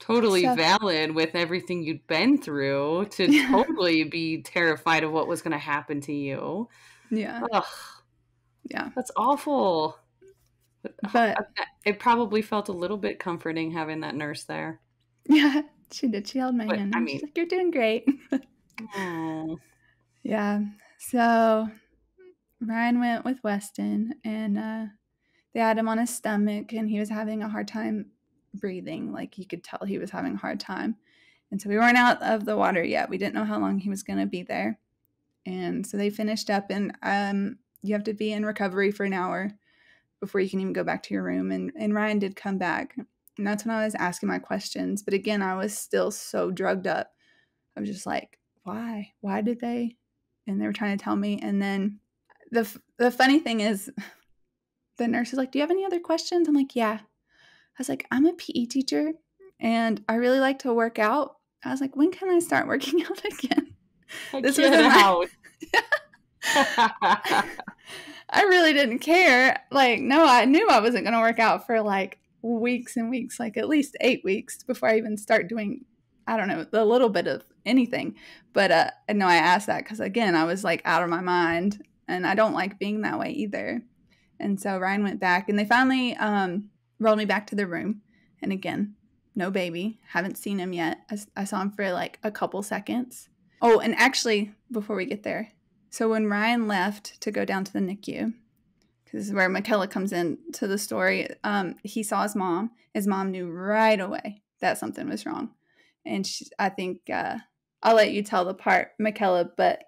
totally So valid with everything you'd been through to totally be terrified of what was going to happen to you. yeah, Ugh, yeah. that's awful. But It probably felt a little bit comforting having that nurse there. yeah, she did. She held my But hand I and she's mean, like, "You're doing great." oh, Yeah. So Ryan went with Weston, and they had him on his stomach, and he was having a hard time breathing. Like, you could tell he was having a hard time. And so we weren't out of the water yet. We didn't know how long he was going to be there. And so they finished up, and you have to be in recovery for an hour before you can even go back to your room. And Ryan did come back. And that's when I was asking my questions. But again, I was still so drugged up. I was just like, why? Why did they? And they were trying to tell me. And then the funny thing is, the nurse is like, "Do you have any other questions?" I'm like, "Yeah." I was like, "I'm a PE teacher and I really like to work out." I was like, "When can I start working out again?" This was get in my out. I really didn't care. Like, no, I knew I wasn't going to work out for like weeks and weeks, like at least 8 weeks before I even start doing, I don't know, a little bit of anything. But no, I asked that because, again, I was like out of my mind, and I don't like being that way either. And so Ryan went back, and they finally rolled me back to the room. And again, no baby. Haven't seen him yet. I saw him for like a couple seconds. Oh, and actually, before we get there, so when Ryan left to go down to the NICU, because this is where Michaela comes in to the story, he saw his mom. His mom knew right away that something was wrong. And I think I'll let you tell the part, Michaela, but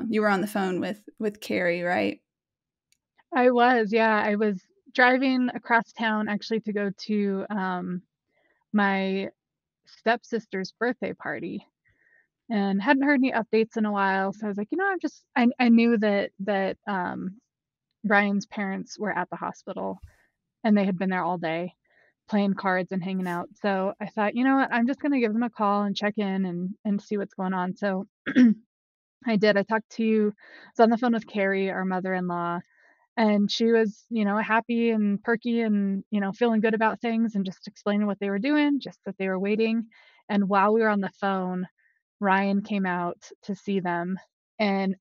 you were on the phone with Carrie, right? I was, yeah. I was driving across town actually to go to my stepsister's birthday party, and hadn't heard any updates in a while. So I was like, I knew that Brian's parents were at the hospital and they had been there all day playing cards and hanging out. So I thought, you know what, I'm just gonna give them a call and check in and see what's going on. So I did. I was on the phone with Carrie, our mother-in-law, and she was, happy and perky and, feeling good about things and just explaining what they were doing, just that they were waiting. And while we were on the phone, Ryan came out to see them, and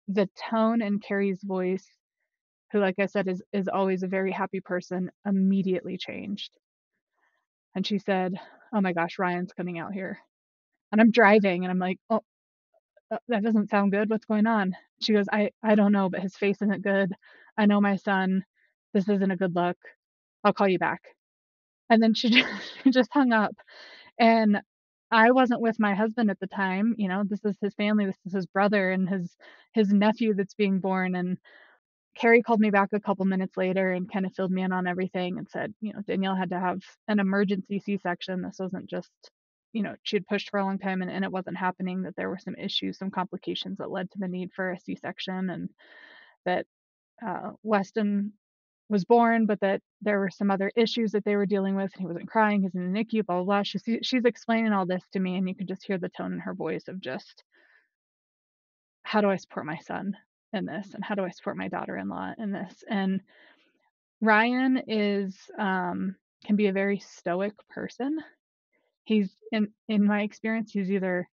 the tone in Carrie's voice, who, like I said, is always a very happy person, immediately changed. And she said, "Oh my gosh, Ryan's coming out here." And I'm driving and I'm like, "Oh, that doesn't sound good. What's going on?" She goes, I don't know, but his face isn't good. I know my son. This isn't a good look. I'll call you back. And then she just, she just hung up. And I wasn't with my husband at the time. This is his family. This is his brother and his nephew that's being born. And Carrie called me back a couple minutes later and kind of filled me in on everything and said, Danielle had to have an emergency C-section. This wasn't just, she had pushed for a long time and it wasn't happening, that there were some issues, some complications that led to the need for a C-section, and that Weston was born, but that there were some other issues that they were dealing with. And he wasn't crying. He's in the NICU, blah, blah, blah. She's explaining all this to me, and you can just hear the tone in her voice of just, how do I support my son in this? And how do I support my daughter-in-law in this? And Ryan can be a very stoic person. He's in my experience, he's either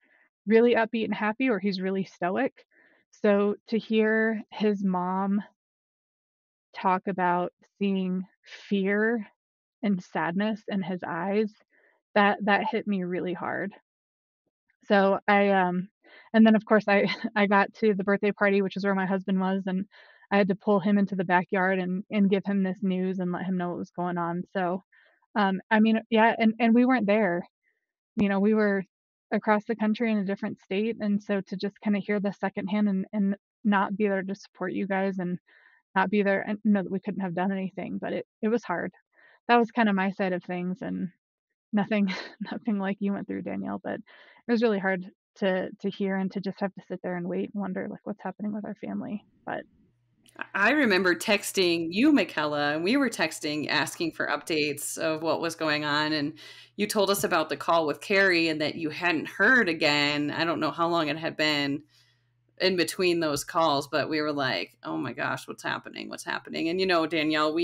really upbeat and happy or he's really stoic. So to hear his mom talk about seeing fear and sadness in his eyes, that hit me really hard. So and then of course I got to the birthday party, which is where my husband was, and I had to pull him into the backyard and give him this news and let him know what was going on. So I mean, yeah, and we weren't there. We were across the country in a different state, and so to just kind of hear the secondhand and not be there to support you guys and not be there and know that we couldn't have done anything, but it was hard. That was kind of my side of things, and nothing nothing like you went through, Danielle, but it was really hard to hear and to just have to sit there and wait and wonder like what's happening with our family. But I remember texting you, Michaela, and we were texting asking for updates of what was going on. And you told us about the call with Carrie and that you hadn't heard again. I don't know how long it had been. in between those calls, but we were like, oh my gosh, what's happening? And Danielle,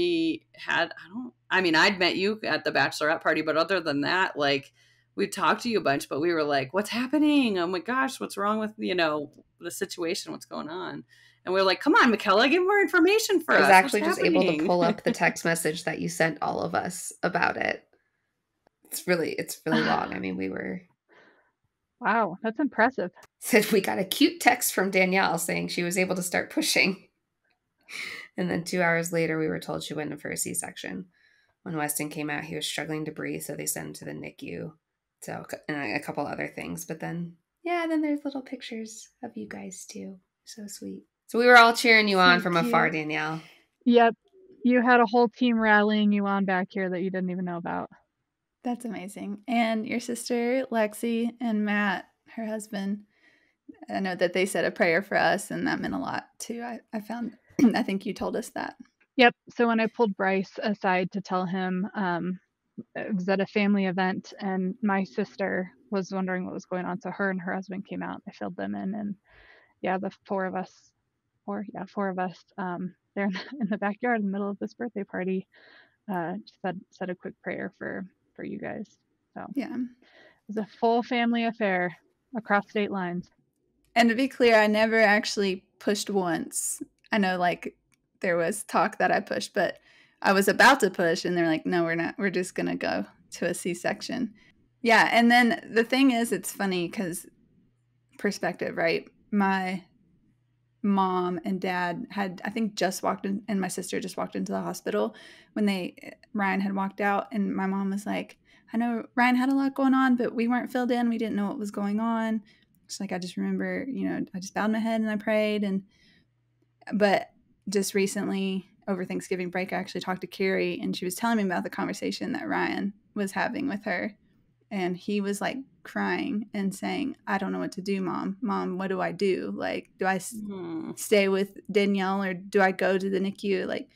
I'd met you at the bachelorette party, but other than that, like, we talked to you a bunch, but we were like, what's happening? Oh my gosh, what's wrong with, the situation? What's going on? And we are like, come on, Michaela, get more information for us. I was actually What's just able to happening? pull up the text message that you sent all of us about it. It's really long. I mean, Wow, that's impressive. Said we got a cute text from Danielle saying she was able to start pushing. And then 2 hours later, we were told she went in for a C-section. When Weston came out, he was struggling to breathe, so they sent him to the NICU. So, and a couple other things. But then there's little pictures of you guys too. So sweet. So we were all cheering you on from afar, Danielle. Yep. You had a whole team rallying you on back here that you didn't even know about. That's amazing. And your sister, Lexi, and Matt, her husband, I know that they said a prayer for us, and that meant a lot too. I found, I think you told us that. Yep. So when I pulled Bryce aside to tell him, it was at a family event, and my sister was wondering what was going on. So her and her husband came out. I filled them in, and the four of us, there in the backyard in the middle of this birthday party, said a quick prayer for you guys. So yeah, it was a full family affair across state lines. And to be clear, I never actually pushed once. I know, like, there was talk that I pushed, but I was about to push, and they're like, no, we're not. We're just going to go to a C-section. Yeah, and then the thing is, it's funny because perspective, right? My mom and dad had, I think, just walked in, and my sister just walked into the hospital when Ryan had walked out, and my mom was like, I know Ryan had a lot going on, but we weren't filled in. We didn't know what was going on. She's like, I just remember, I just bowed my head and I prayed. But just recently over Thanksgiving break, I actually talked to Carrie, and she was telling me about the conversation that Ryan was having with her. And he was like crying and saying, I don't know what to do, Mom. Mom, what do I do? Like, do I stay with Danielle or do I go to the NICU? Like,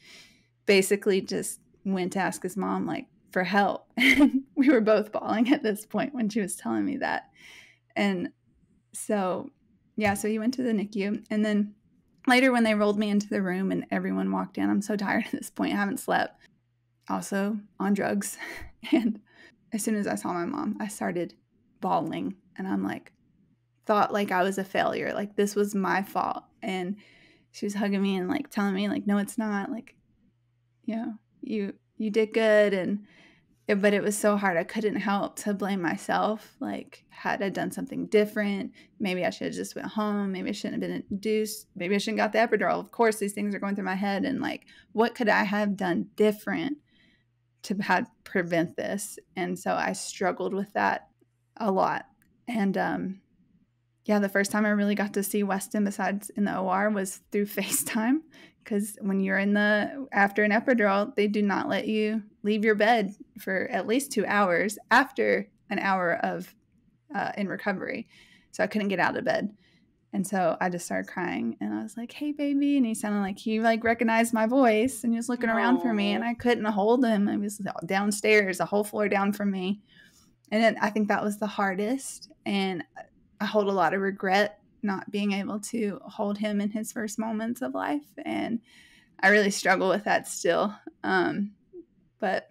basically just went to ask his mom, like, for help. And we were both bawling at this point when she was telling me that. And so he went to the NICU. And then later when they rolled me into the room and everyone walked in, I'm so tired at this point. I haven't slept. Also on drugs. And as soon as I saw my mom, I started bawling. And I'm like, thought like I was a failure. Like, this was my fault. And she was hugging me and like telling me like, no, it's not. Like, you did good. But it was so hard. I couldn't help to blame myself. Like, had I done something different, maybe I should have just went home. Maybe I shouldn't have been induced. Maybe I shouldn't got the epidural. Of course, these things are going through my head. And like, what could I have done different to prevent this? And so I struggled with that a lot. And the first time I really got to see Weston besides in the OR was through FaceTime. Because when you're after an epidural, they do not let you leave your bed for at least 2 hours after an hour of in recovery. So I couldn't get out of bed. And so I just started crying and I was like, hey, baby. And he sounded like he recognized my voice and he was looking around for me and I couldn't hold him. He was downstairs, a whole floor down from me. And then I think that was the hardest. And I hold a lot of regret not being able to hold him in his first moments of life. And I really struggle with that still. But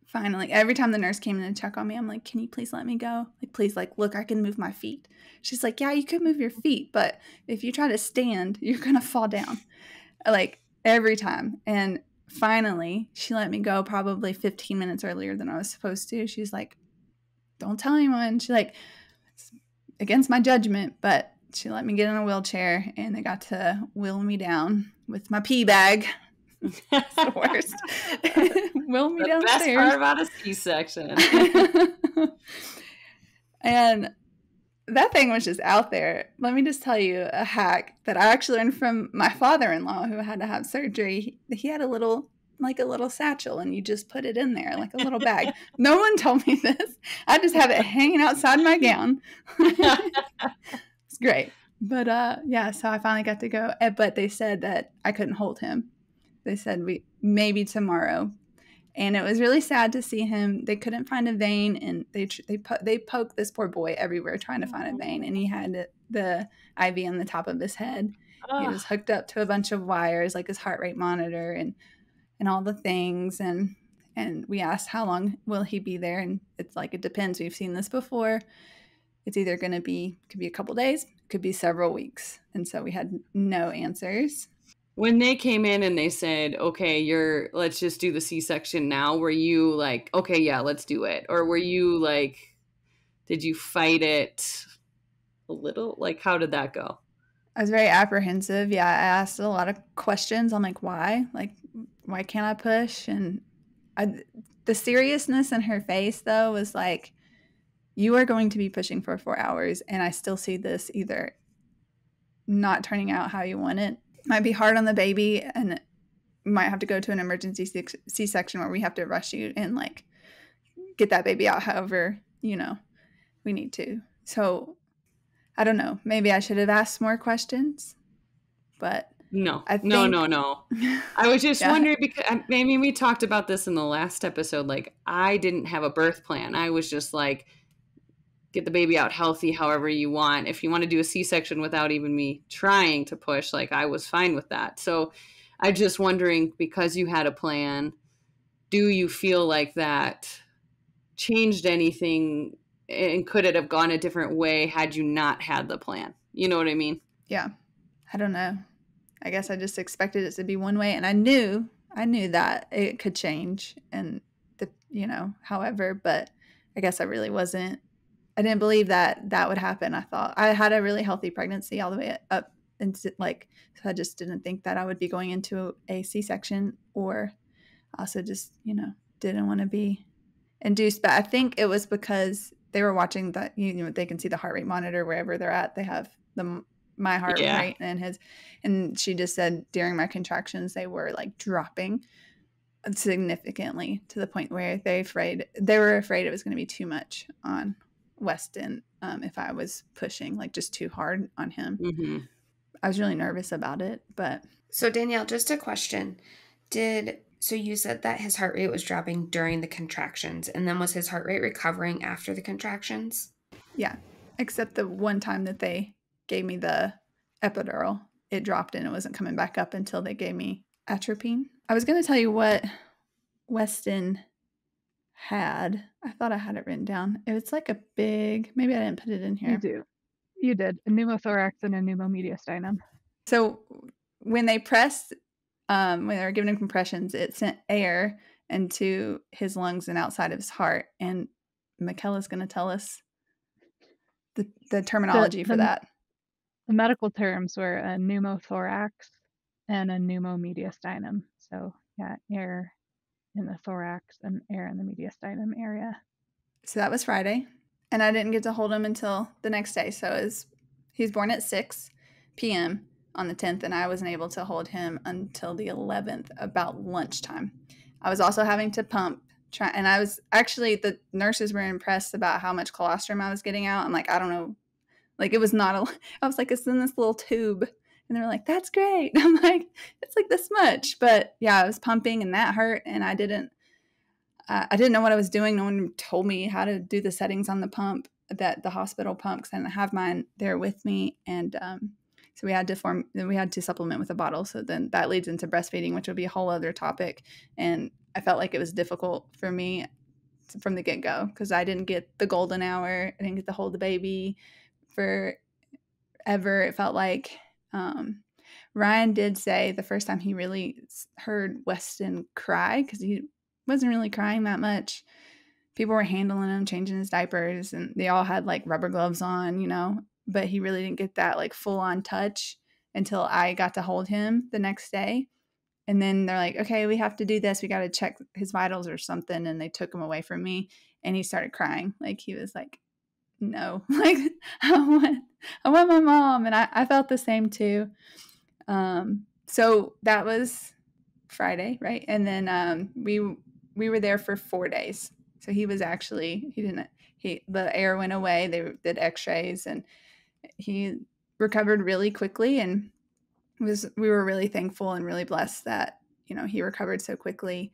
finally, every time the nurse came in to check on me, I'm like, can you please let me go? Like, please, like, look, I can move my feet. She's like, yeah, you could move your feet, but if you try to stand, you're going to fall down. Like, every time. And finally, she let me go probably 15 minutes earlier than I was supposed to. She's like, don't tell anyone. She's like, it's against my judgment, but she let me get in a wheelchair and they got to wheel me down with my pee bag. It's the worst. Wheel me downstairs. The best part about a C-section. And that thing was just out there. Let me just tell you a hack that I actually learned from my father-in-law who had to have surgery. He had a little satchel and you just put it in there, like a little bag. No one told me this. I just have it hanging outside my gown. It's great. But so I finally got to go. But they said that I couldn't hold him. They said maybe tomorrow. And it was really sad to see him. They couldn't find a vein, and they poked this poor boy everywhere trying to find a vein, and he had the IV on the top of his head. He was hooked up to a bunch of wires, like his heart rate monitor and all the things. And we asked, how long will he be there? And it's like, it depends. We've seen this before. It's either going to be, could be a couple days, could be several weeks. And so we had no answers. When they came in and they said, okay, let's just do the C-section now, were you like, okay, yeah, let's do it? Or were you like, did you fight it a little? Like, how did that go? I was very apprehensive. Yeah, I asked a lot of questions. I'm like, why? Like, why can't I push? And the seriousness in her face, though, was like, you are going to be pushing for 4 hours, and I still see this either not turning out how you want it. Might be hard on the baby, and might have to go to an emergency C-section where we have to rush you and like get that baby out however, we need to. So I don't know. Maybe I should have asked more questions, but no. I was just wondering, because maybe we talked about this in the last episode. Like, I didn't have a birth plan. I was just like, get the baby out healthy however you want. If you want to do a C-section without even me trying to push, like, I was fine with that. So I'm just wondering, because you had a plan, do you feel like that changed anything, and could it have gone a different way had you not had the plan? You know what I mean? Yeah. I don't know. I guess I just expected it to be one way, and I knew that it could change, and however, but I guess I didn't believe that would happen. I thought I had a really healthy pregnancy all the way up, and so I just didn't think that I would be going into a C-section, or also just, didn't want to be induced. But I think it was because they were watching that, they can see the heart rate monitor wherever they're at. They have my heart rate and his, and she just said during my contractions, they were like dropping significantly to the point where they were afraid it was going to be too much on Weston if I was pushing like just too hard on him. Mm-hmm. I was really nervous about it. But so Danielle, just a question. So you said that his heart rate was dropping during the contractions, and then was his heart rate recovering after the contractions? Yeah, except the one time that they gave me the epidural, it dropped and it wasn't coming back up until they gave me atropine. I was going to tell you what Weston had. I thought I had it written down. It was like a big, maybe I didn't put it in here. You did. A pneumothorax and a pneumomediastinum. So when they pressed, when they were giving him compressions, it sent air into his lungs and outside of his heart. And Michaela's going to tell us the terminology for that. The medical terms were a pneumothorax and a pneumomediastinum. So yeah, air in the thorax and air in the mediastinum area. So that was Friday, and I didn't get to hold him until the next day. So he was born at 6 p.m. on the 10th, and I wasn't able to hold him until the 11th, about lunchtime. I was also having to pump, and I was actually, the nurses were impressed about how much colostrum I was getting out. I'm like, I don't know, like it was not I was like, it's in this little tube. And they were like, that's great. I'm like, it's like this much. But yeah, I was pumping, and that hurt. And I didn't know what I was doing. No one told me how to do the settings on the pump, the hospital pump, because I didn't have mine there with me. And so we had to supplement with a bottle. So then that leads into breastfeeding, which will be a whole other topic. And I felt like it was difficult for me from the get-go because I didn't get the golden hour. I didn't get to hold the baby forever. It felt like Ryan did say the first time he really heard Weston cry, because he wasn't really crying that much. People were handling him, changing his diapers, and they all had like rubber gloves on, but he really didn't get that like full on touch until I got to hold him the next day. And then they're like, okay, we have to do this. We got to check his vitals or something. And they took him away from me, and he started crying. Like he was like, no, like I want my mom. And I felt the same too. So that was Friday, right? And then we were there for 4 days. So he was actually, the air went away. They did x-rays, and he recovered really quickly. And we were really thankful and really blessed that, he recovered so quickly.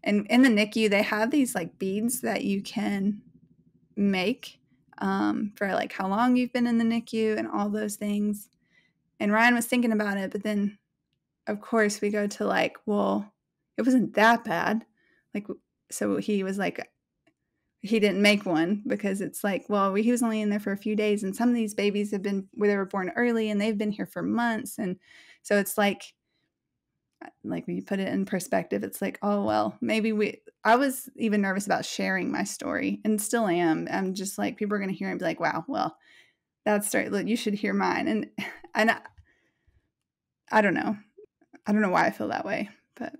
And in the NICU, they have these like beads that you can make for like how long you've been in the NICU and all those things. And Ryan was thinking about it, but then of course we go to like, well, it wasn't that bad. Like, so he was like, he didn't make one because it's like, well, he was only in there for a few days, and some of these babies have been where they were born early and they've been here for months. And so it's like when you put it in perspective, it's like, oh, well, I was even nervous about sharing my story, and still am. I'm just like, people are going to hear it and be like, wow, well, that's story. Look, you should hear mine. And I don't know. I don't know why I feel that way, but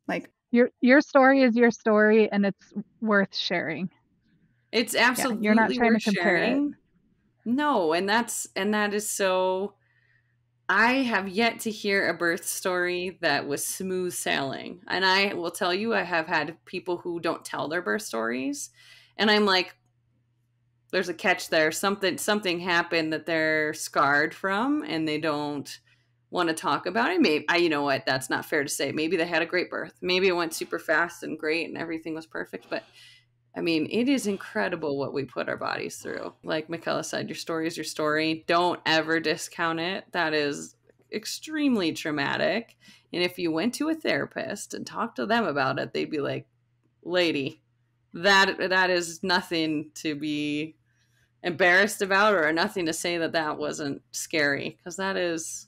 like, your story is your story, and it's worth sharing. It's absolutely you're not trying worth to compare sharing. it. No, and that is so. I have yet to hear a birth story that was smooth sailing. And I will tell you, I have had people who don't tell their birth stories, and I'm like, there's a catch there. Something happened that they're scarred from, and they don't want to talk about it. Maybe you know what? That's not fair to say. Maybe they had a great birth. Maybe it went super fast and great, and everything was perfect. But I mean, it is incredible what we put our bodies through. Like Michaela said, your story is your story. Don't ever discount it. That is extremely traumatic. And if you went to a therapist and talked to them about it, they'd be like, lady, that is nothing to be embarrassed about, or nothing to say that wasn't scary, because that's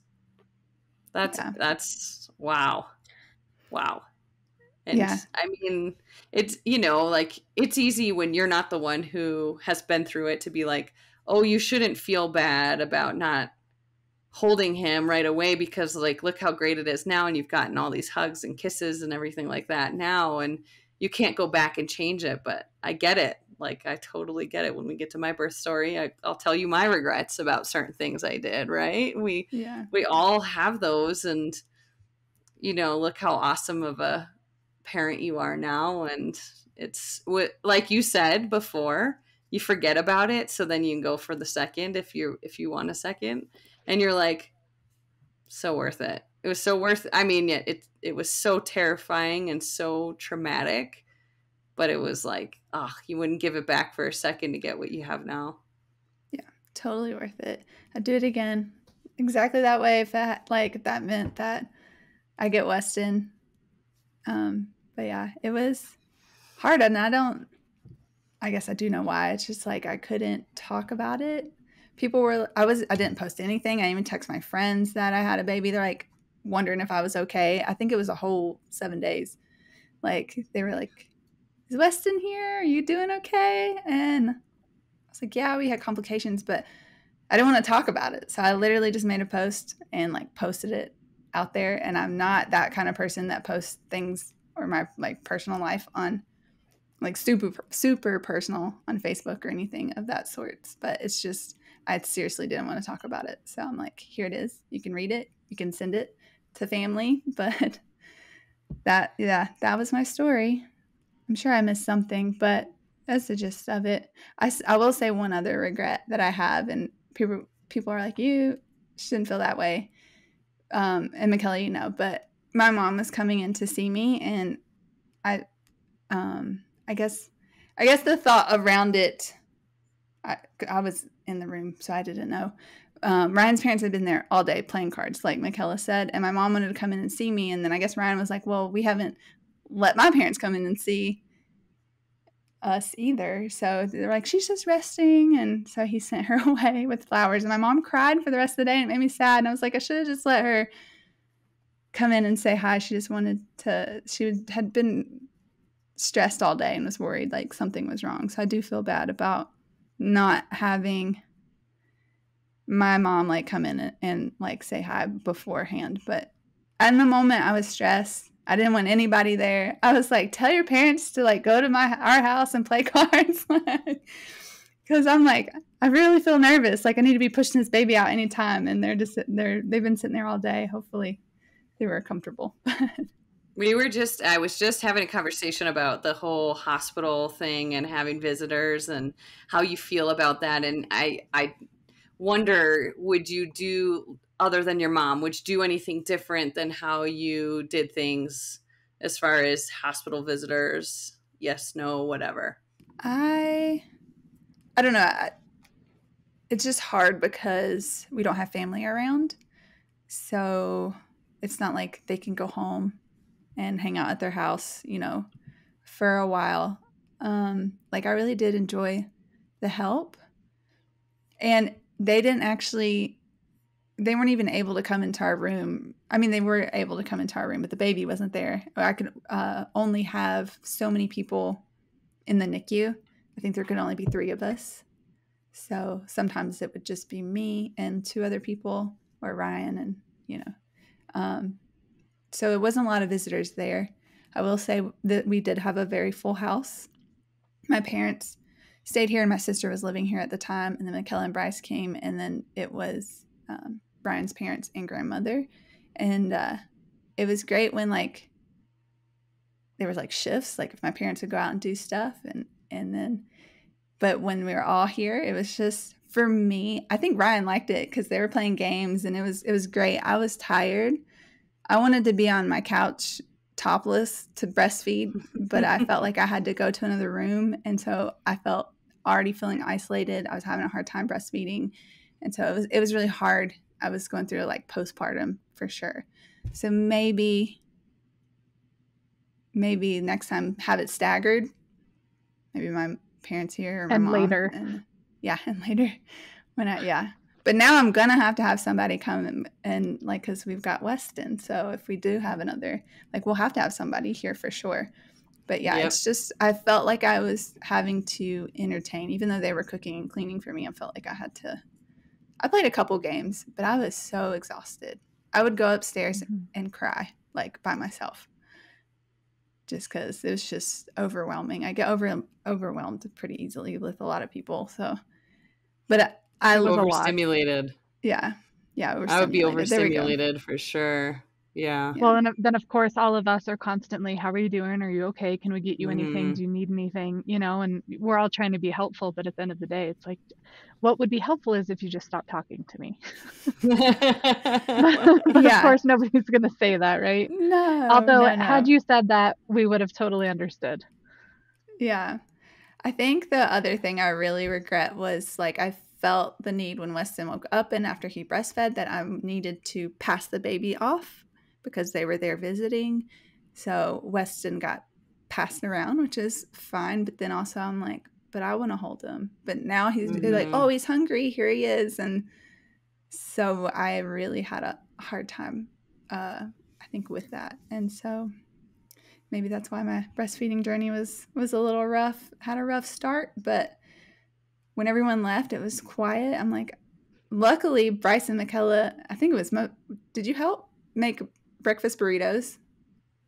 wow. And yeah. I mean, it's, like, it's easy when you're not the one who has been through it to be like, oh, you shouldn't feel bad about not holding him right away, because like, look how great it is now. And you've gotten all these hugs and kisses and everything like that now, and you can't go back and change it. But I get it. Like, I totally get it. When we get to my birth story, I'll tell you my regrets about certain things I did, right? We all have those. And, look how awesome of a parent you are now. And it's like you said before, you forget about it, so then you can go for the second if you want a second, and you're like, so worth it. It was so worth it. I mean, it was so terrifying and so traumatic, but it was like, you wouldn't give it back for a second to get what you have now. Yeah, totally worth it. I'd do it again exactly that way if that meant that I get Weston. But yeah, it was hard, and I guess I do know why. It's just like I couldn't talk about it. I didn't post anything. I didn't even text my friends that I had a baby. They're like wondering if I was okay. I think it was a whole 7 days. Like, they were like, is Weston here? Are you doing okay? And I was like, yeah, we had complications, but I didn't want to talk about it. So I literally just made a post and like posted it out there. And I'm not that kind of person that posts things or my like personal life on like super personal on Facebook or anything of that sort. But it's just, I seriously didn't want to talk about it. So I'm like, here it is. You can read it. You can send it to family. But that was my story. I'm sure I missed something, but that's the gist of it. I will say one other regret that I have, and people are like, you shouldn't feel that way. And Michaela, but my mom was coming in to see me, and I guess the thought around it, I was in the room, so I didn't know. Ryan's parents had been there all day playing cards, like Michaela said, and my mom wanted to come in and see me, and then I guess Ryan was like, well, we haven't let my parents come in and see us either. So they're like, she's just resting. And so he sent her away with flowers. And my mom cried for the rest of the day, and it made me sad. And I was like, I should have just let her come in and say hi. She just wanted to, had been stressed all day and was worried like something was wrong. So I do feel bad about not having my mom like come in and like say hi beforehand. But in the moment I was stressed. I didn't want anybody there. I was like, tell your parents to like go to our house and play cards. Because I'm like, I really feel nervous. Like, I need to be pushing this baby out anytime. And they're just sitting there. They've been sitting there all day. Hopefully they were comfortable. I was just having a conversation about the whole hospital thing and having visitors and how you feel about that. And I wonder, would you do, other than your mom, would you do anything different than how you did things as far as hospital visitors? Yes, no, whatever. I don't know. It's just hard because we don't have family around. So it's not like they can go home and hang out at their house, for a while. Like I really did enjoy the help. And they weren't even able to come into our room. I mean, they were able to come into our room, but the baby wasn't there. I could only have so many people in the NICU. I think there could only be 3 of us. So sometimes it would just be me and 2 other people, or Ryan, and so it wasn't a lot of visitors there. I will say that we did have a very full house. My parents stayed here and my sister was living here at the time, and then Michaela and Bryce came, and then it was Brian's parents and grandmother. And it was great when like there was like shifts, like if my parents would go out and do stuff, and then but when we were all here, it was just, for me, I think Ryan liked it because they were playing games and it was great. I was tired. I wanted to be on my couch topless to breastfeed, but I felt like I had to go to another room. And so I felt already feeling isolated. I was having a hard time breastfeeding. And so it was really hard. I was going through like postpartum for sure. So maybe next time have it staggered. Maybe my parents here or my and mom. Later. And later. But now I'm going to have somebody come and like, because we've got Weston. So if we do have another, like, we'll have to have somebody here for sure. But yeah, It's just, I felt like I was having to entertain, even though they were cooking and cleaning for me. I felt like I played a couple games, but I was so exhausted. I would go upstairs and cry, like by myself, just because it was just overwhelming. I get overwhelmed pretty easily with a lot of people. So, but I was overstimulated. Yeah. I would be overstimulated for sure. Yeah. Well, and then of course all of us are constantly, how are you doing? Are you okay? Can we get you anything? Do you need anything? And we're all trying to be helpful, but at the end of the day, it's like, what would be helpful is if you just stop talking to me. But of course nobody's going to say that, right? No. Although had you said that, we would have totally understood. Yeah. I think the other thing I really regret was like I felt the need when Weston woke up and after he breastfed that I needed to pass the baby off because they were there visiting. So Weston got passed around, which is fine. But then also I'm like, but I want to hold him. But now he's like, oh, he's hungry. Here he is. And so I really had a hard time, I think, with that. And so maybe that's why my breastfeeding journey was a little rough, had a rough start. But when everyone left, it was quiet. I'm like, luckily, Bryce and Michaela, I think it was, did you help make breakfast burritos?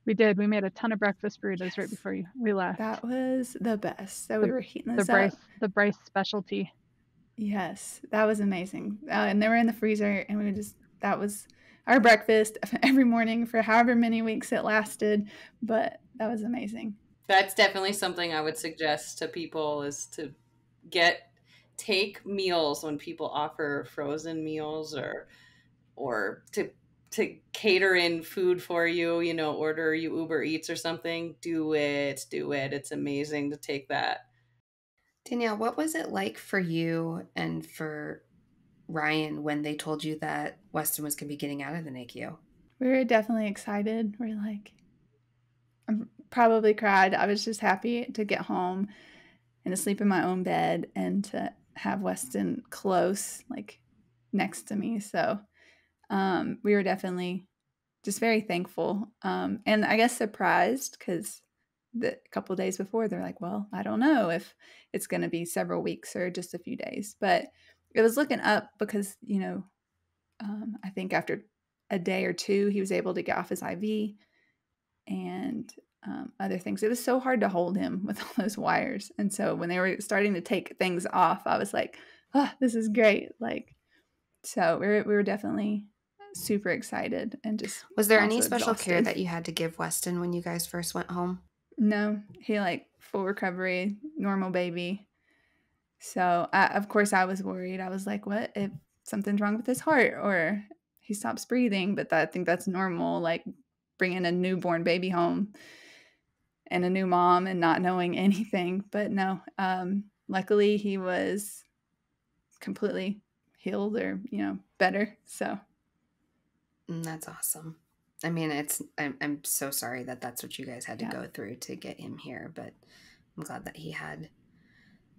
We did. We made a ton of breakfast burritos right before we left. That was the best. So we were heating this up. The Bryce specialty. Yes, that was amazing. And they were in the freezer, and that was our breakfast every morning for however many weeks it lasted. But that was amazing. That's definitely something I would suggest to people, is to take meals when people offer frozen meals or to cater in food for you, order you Uber Eats or something. Do it. It's amazing to take that. Danielle, what was it like for you and for Ryan when they told you that Weston was going to be getting out of the NICU? We were definitely excited. We're like, I probably cried. I was just happy to get home and to sleep in my own bed and to have Weston close, like next to me. So we were definitely just very thankful. And I guess surprised because a couple of days before they're like, well, I don't know if it's going to be several weeks or just a few days, but it was looking up because, I think after a day or two, he was able to get off his IV and other things. It was so hard to hold him with all those wires. And so when they were starting to take things off, I was like, oh, this is great. Like, so we were definitely super excited and just. Was there any special care that you had to give Weston when you guys first went home? No, he full recovery, normal baby. So of course I was worried. I was like, what if something's wrong with his heart or he stops breathing? But I think that's normal. Like bringing a newborn baby home and a new mom and not knowing anything. But no, luckily he was completely healed or, better. So That's awesome. I mean, I'm so sorry that that's what you guys had to go through to get him here, but I'm glad that he had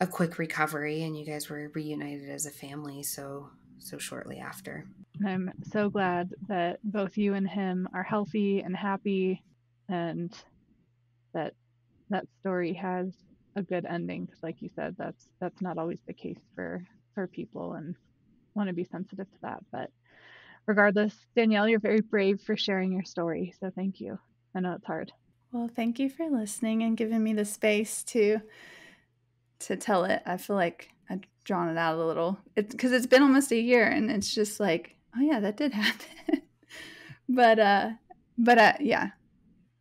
a quick recovery and you guys were reunited as a family so shortly after. I'm so glad that both you and him are healthy and happy, and that story has a good ending, because like you said, that's not always the case for people, and want to be sensitive to that. But regardless, Danielle, you're very brave for sharing your story, so thank you. I know it's hard. Well, thank you for listening and giving me the space to tell it. I feel like I've drawn it out a little. It's because it's been almost a year, and it's just like, oh yeah, that did happen. but yeah,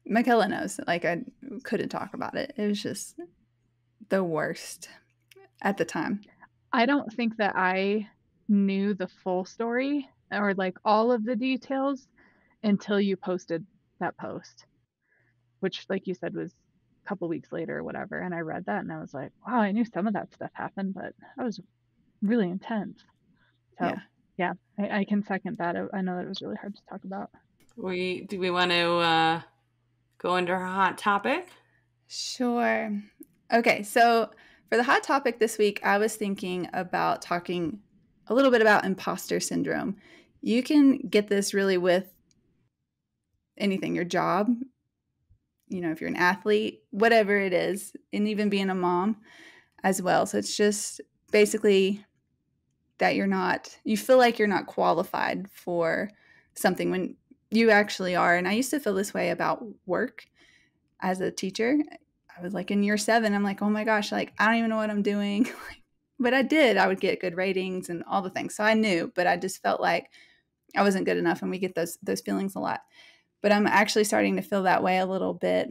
Michaela knows. Like, I couldn't talk about it. It was just the worst at the time. I don't think that I knew the full story or like all of the details until you posted that post, which, like you said, was a couple weeks later or whatever. And I read that and I was like, wow, I knew some of that stuff happened, but that was really intense. So yeah, I can second that. I know that it was really hard to talk about. Do we want to go into our hot topic? Sure. Okay, so for the hot topic this week, I was thinking about talking a little bit about imposter syndrome. You can get this really with anything, your job, if you're an athlete, whatever it is, and even being a mom as well. So it's just basically that you feel like you're not qualified for something when you actually are. And I used to feel this way about work as a teacher. I was like in year 7, I'm like, oh my gosh, like I don't even know what I'm doing. But I did. I would get good ratings and all the things. So I knew, but I just felt like I wasn't good enough, and we get those feelings a lot. But I'm actually starting to feel that way a little bit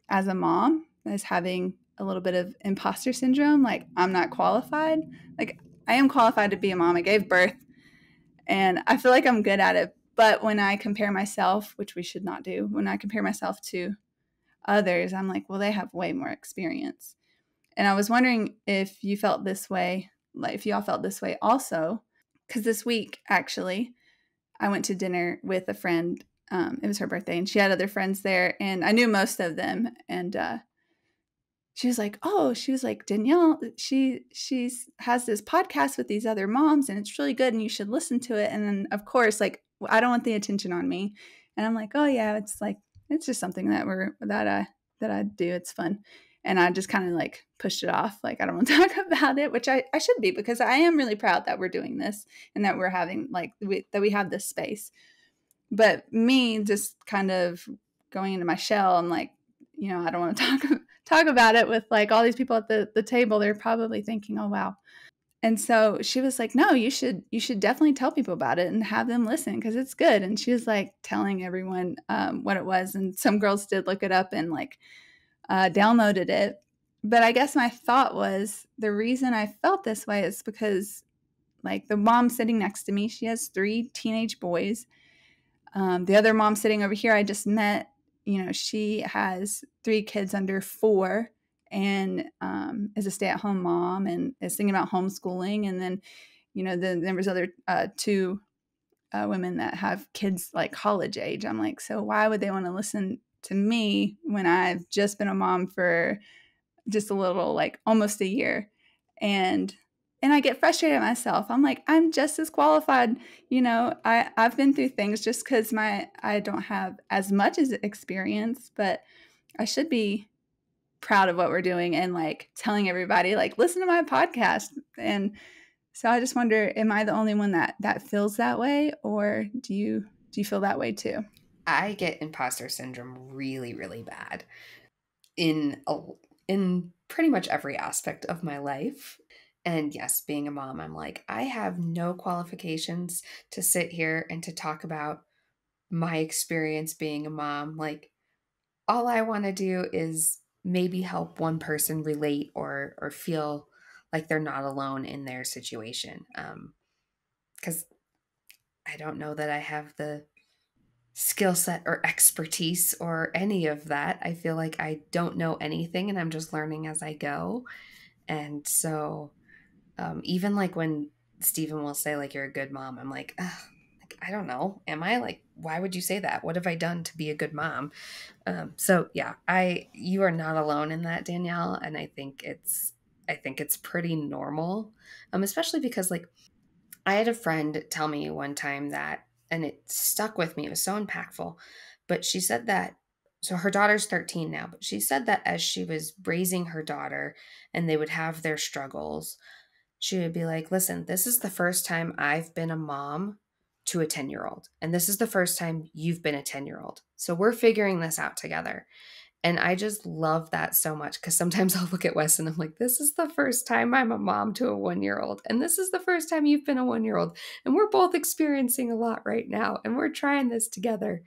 as a mom, as having a little bit of imposter syndrome. Like, I'm not qualified. Like, I am qualified to be a mom. I gave birth and I feel like I'm good at it. But when I compare myself, which we should not do, when I compare myself to others, I'm like, well, they have way more experience. And I was wondering if you felt this way, like if y'all felt this way also, because this week, actually, I went to dinner with a friend. It was her birthday, and she had other friends there, and I knew most of them. And she was like, Danielle, she has this podcast with these other moms, and it's really good, and you should listen to it. And then, of course, like, I don't want the attention on me. And I'm like, oh yeah, it's just something that I do. It's fun. And I just kind of like pushed it off. Like, I don't want to talk about it, which I should be, because I am really proud that we're doing this and that we're having that we have this space. But me just kind of going into my shell, I'm like, I don't want to talk about it with like all these people at the table. They're probably thinking, oh, wow. And so she was like, no, you should definitely tell people about it and have them listen, because it's good. And she was like telling everyone what it was. And some girls did look it up and like downloaded it. But I guess my thought was, the reason I felt this way is because, like, the mom sitting next to me, she has 3 teenage boys. The other mom sitting over here I just met, she has 3 kids under 4 and is a stay-at-home mom and is thinking about homeschooling. And then, there was other 2 women that have kids like college age. I'm like, so why would they want to listen to me when I've just been a mom for just a little, like almost a year? And I get frustrated at myself. I'm like, I'm just as qualified. I've been through things. Just because I don't have as much as experience, but I should be proud of what we're doing and like telling everybody, like, listen to my podcast. And so I just wonder, am I the only one that feels that way, or do you feel that way too? I get imposter syndrome really, really bad in pretty much every aspect of my life. And yes, being a mom, I'm like, I have no qualifications to sit here and to talk about my experience being a mom. Like, all I want to do is maybe help one person relate or feel like they're not alone in their situation. Because I don't know that I have the skill set or expertise or any of that. I feel like I don't know anything and I'm just learning as I go. And so even like when Stephen will say like, you're a good mom, I'm like, ugh, like, I don't know. Am I? Like, why would you say that? What have I done to be a good mom? So yeah, you are not alone in that, Danielle. And I think it's pretty normal. Especially because like I had a friend tell me one time that, and it stuck with me. It was so impactful. But she said that, so her daughter's 13 now, but she said that as she was raising her daughter and they would have their struggles, she would be like, listen, this is the first time I've been a mom to a 10-year-old. And this is the first time you've been a 10-year-old. So we're figuring this out together. And I just love that so much because sometimes I'll look at Wes and I'm like, this is the first time I'm a mom to a 1-year-old. And this is the first time you've been a 1-year-old. And we're both experiencing a lot right now. And we're trying this together.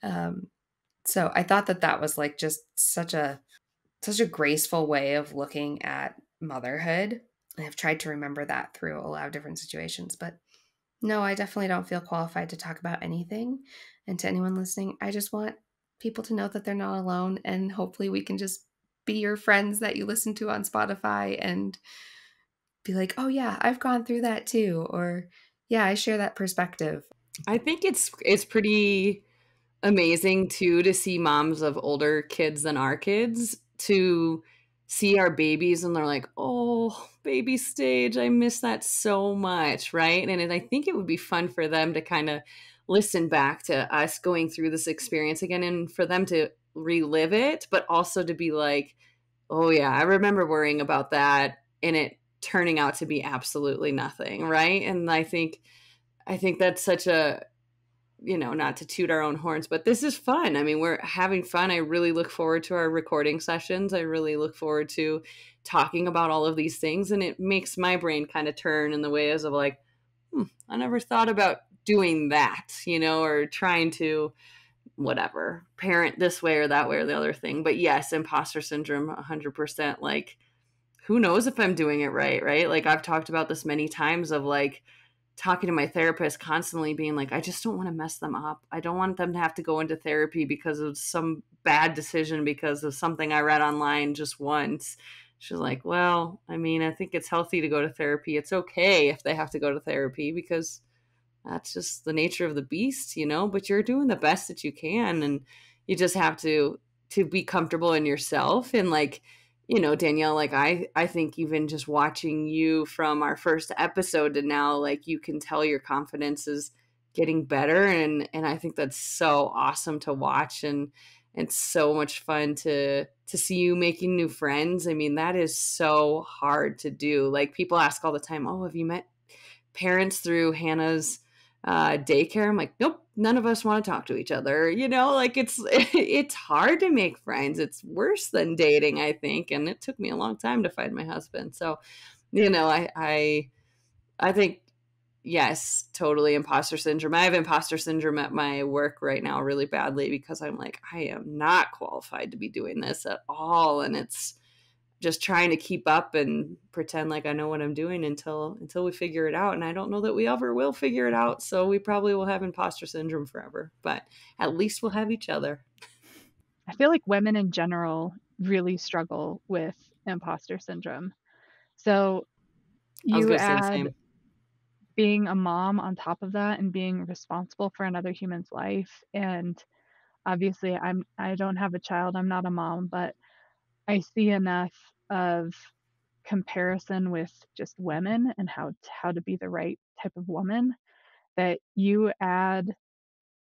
So I thought that was like just such a graceful way of looking at motherhood. I've tried to remember that through a lot of different situations. But no, I definitely don't feel qualified to talk about anything. And to anyone listening, I just want people to know that they're not alone. And hopefully we can just be your friends that you listen to on Spotify and be like, oh yeah, I've gone through that too. Or yeah, I share that perspective. I think it's pretty amazing too to see moms of older kids than our kids to see our babies and they're like, oh, baby stage, I miss that so much, right? And I think it would be fun for them to kind of listen back to us going through this experience again and for them to relive it, but also to be like, oh yeah, I remember worrying about that and it turning out to be absolutely nothing, right? And I think that's such a, not to toot our own horns, but this is fun. I mean, we're having fun. I really look forward to our recording sessions. I really look forward to talking about all of these things. And it makes my brain kind of turn in the ways of like, I never thought about doing that, or trying to whatever, parent this way or that way or the other thing. But yes, imposter syndrome, 100%. Like, who knows if I'm doing it right? Right. Like I've talked about this many times of like, talking to my therapist constantly being like, I just don't want to mess them up. I don't want them to have to go into therapy because of some bad decision because of something I read online just once. She's like, well, I mean, I think it's healthy to go to therapy. It's okay if they have to go to therapy because that's just the nature of the beast, but you're doing the best that you can. And you just have to be comfortable in yourself. And like, Danielle, like I think even just watching you from our first episode to now, like you can tell your confidence is getting better. And I think that's so awesome to watch. And it's so much fun to see you making new friends. I mean, that is so hard to do. Like people ask all the time, oh, have you met parents through Hannah's daycare? I'm like, nope, none of us want to talk to each other. Like it's hard to make friends. It's worse than dating, I think. And it took me a long time to find my husband. So, I think, yes, totally imposter syndrome. I have imposter syndrome at my work right now really badly because I'm like, I am not qualified to be doing this at all. And it's just trying to keep up and pretend like I know what I'm doing until we figure it out. And I don't know that we ever will figure it out. So we probably will have imposter syndrome forever, but at least we'll have each other. I feel like women in general really struggle with imposter syndrome. So you add being a mom on top of that and being responsible for another human's life. And obviously I don't have a child. I'm not a mom, but I see enough of comparison with just women and how to be the right type of woman that you add